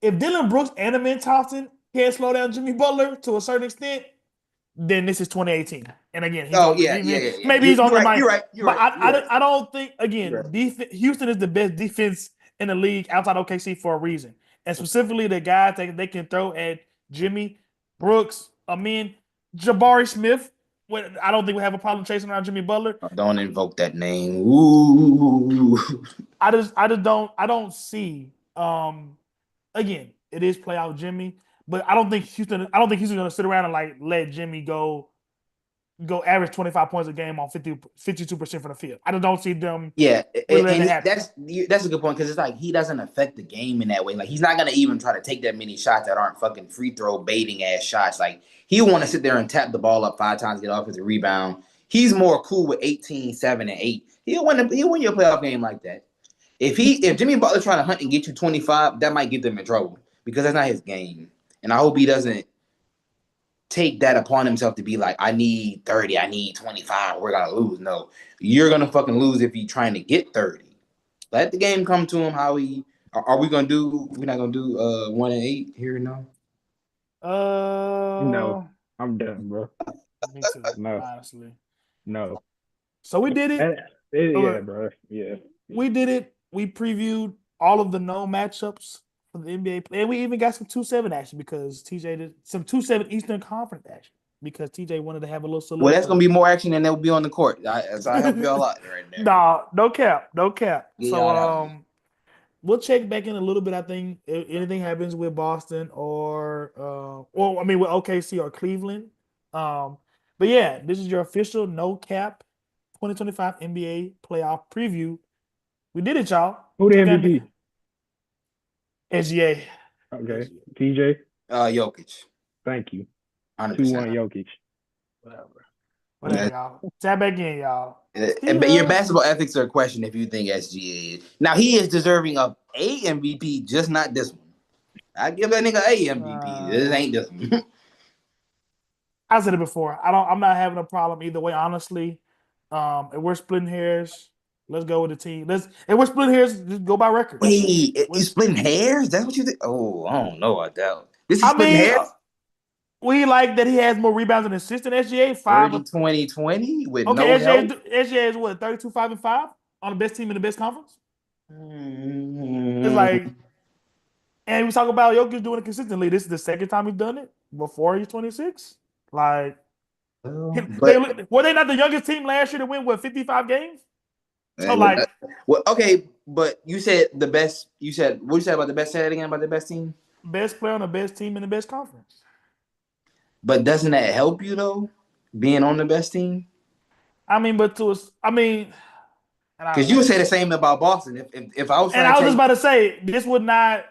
if Dylan Brooks and Amin Thompson can't slow down Jimmy Butler to a certain extent, then this is 2018. And again, maybe he's on the mind. But I don't think, again, Houston is the best defense in the league outside OKC for a reason. And specifically the guys that they can throw at Jimmy, Brooks, Amin, Jabari Smith. I don't think we have a problem chasing around Jimmy Butler. Don't invoke that name. Ooh. I don't see, again, it is playoff Jimmy, but I don't think Houston's going to sit around and like let Jimmy go average 25 points a game on 52% from the field. I don't see them. Yeah, and that's a good point, because it's like he doesn't affect the game in that way. Like, he's not gonna even try to take that many shots that aren't fucking free throw baiting ass shots. Like, he'll want to sit there and tap the ball up 5 times, get off as a rebound. He's more cool with 18, 7, and 8. He'll win your playoff game like that. If Jimmy Butler's trying to hunt and get you 25, that might get them in trouble, because that's not his game. And I hope he doesn't take that upon himself to be like, I need 30, I need 25, we're gonna lose. No, you're gonna fucking lose if you're trying to get 30. Let the game come to him. How we are we gonna do? We're not gonna do 1 and 8 here now. No, I'm done, bro. Me too, no, honestly. No. So we did it. Yeah, bro. Yeah. We did it. We previewed all of the known matchups for the NBA, and we even got some 2-7 action because TJ did some 2-7 Eastern Conference action because TJ wanted to have a little solution. Well, that's gonna be more action than they'll be on the court. So I help y'all out right there. No cap. Yeah, so we'll check back in a little bit. I think if anything happens with Boston or with OKC or Cleveland. But yeah, this is your official no cap 2025 NBA playoff preview. We did it, y'all. Who the MVP? SGA. Okay. TJ? Jokic. Thank you. 100%. 2-1 Jokic. Whatever. Whatever, y'all. Tap back in, y'all. But your basketball ethics are a question if you think SGA is. Now he is deserving of a MVP, just not this one. I give that nigga a MVP. This ain't this one. I said it before. I'm not having a problem either way, honestly. If we're splitting hairs, let's go with the team. If we're splitting hairs, just go by record. Wait, you splitting hairs? That's what you think? Oh, I don't know about that. This is I splitting mean, hairs? we like that he has more rebounds and assists than SGA. 30, 20, 20 with no help. SGA is what, 32, 5, and 5 on the best team in the best conference? It's like, and we talk about Jokic doing it consistently. This is the second time he's done it before he's 26. Like, were they not the youngest team last year to win, 55 games? So, like, okay, but you said the best. What you said about the best? Say that again about the best team. Best player on the best team in the best conference. But doesn't that help you though, being on the best team? I mean, because you would say the same about Boston. If I was, I was just about to say this would not.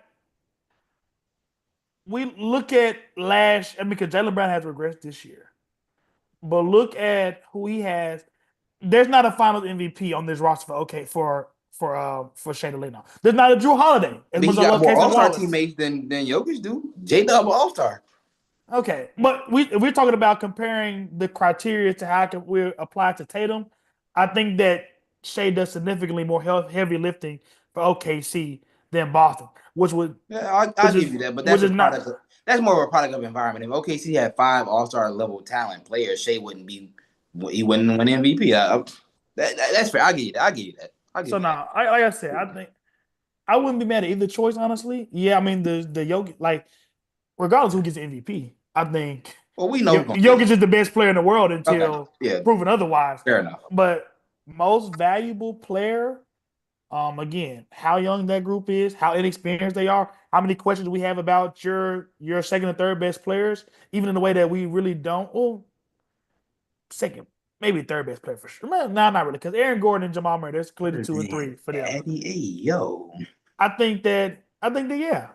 We look at because Jaylen Brown has regressed this year, but look at who he has. There's not a Finals MVP on this roster for Shea Delano. There's not a Drew Holiday. But he got more All-Star teammates than Jokic do. J-Dub All-Star. Okay, but we're talking about comparing the criteria to how we apply to Tatum. I think that Shea does significantly more heavy lifting for OKC than Boston, which would I'll give you that, but that's more of a product of environment. If OKC had 5 All-Star level talent players, Shea wouldn't win MVP. That's fair. I give you that. Like I said, I think I wouldn't be mad at either choice, honestly. Yeah, I mean the Jokic, like regardless who gets the MVP, I think. Well, we know Jokic is the best player in the world until proven otherwise. Fair enough. But most valuable player, again, how young that group is, how inexperienced they are, how many questions we have about your second and third best players, even in the way that we really don't. Well, second, maybe third best player for sure. No, not really, because Aaron Gordon and Jamal Murray, there's clearly 2 and 3 for them. I think that yeah,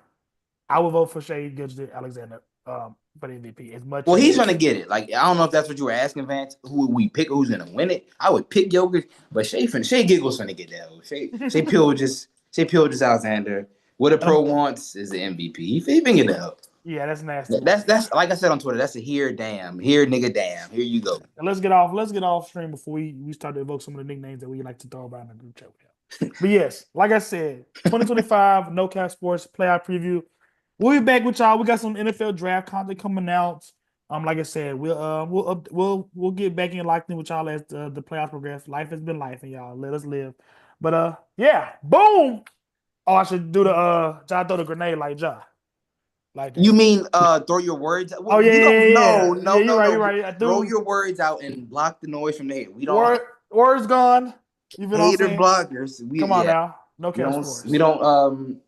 I would vote for Shai Gilgeous-Alexander for the MVP as much. Well, he's gonna get it. Like I don't know if that's what you were asking, Vance. Who would we pick? Who's gonna win it? I would pick Jokic, but Shai Giggles gonna get that. Shai Gilgeous-Alexander. What a pro wants is the MVP. He can get that. Yeah, that's nasty. That's like I said on Twitter. That's a here nigga damn. Here you go. And let's get off stream before we start to evoke some of the nicknames that we like to throw around in the group chat. But yes, like I said, 2025 No Cap Sports playoff preview. We'll be back with y'all. We got some NFL draft content coming out. Like I said, we'll get back in locked in with y'all as the playoffs progress. Life has been life, and y'all let us live. But yeah, boom. Oh, I should do the throw the grenade like Ja. Like that. You mean throw your words out? Oh yeah. No. You're right. Throw your words out and block the noise from there. We don't words gone. Hater blockers. Come on now. No Cap Sports. We don't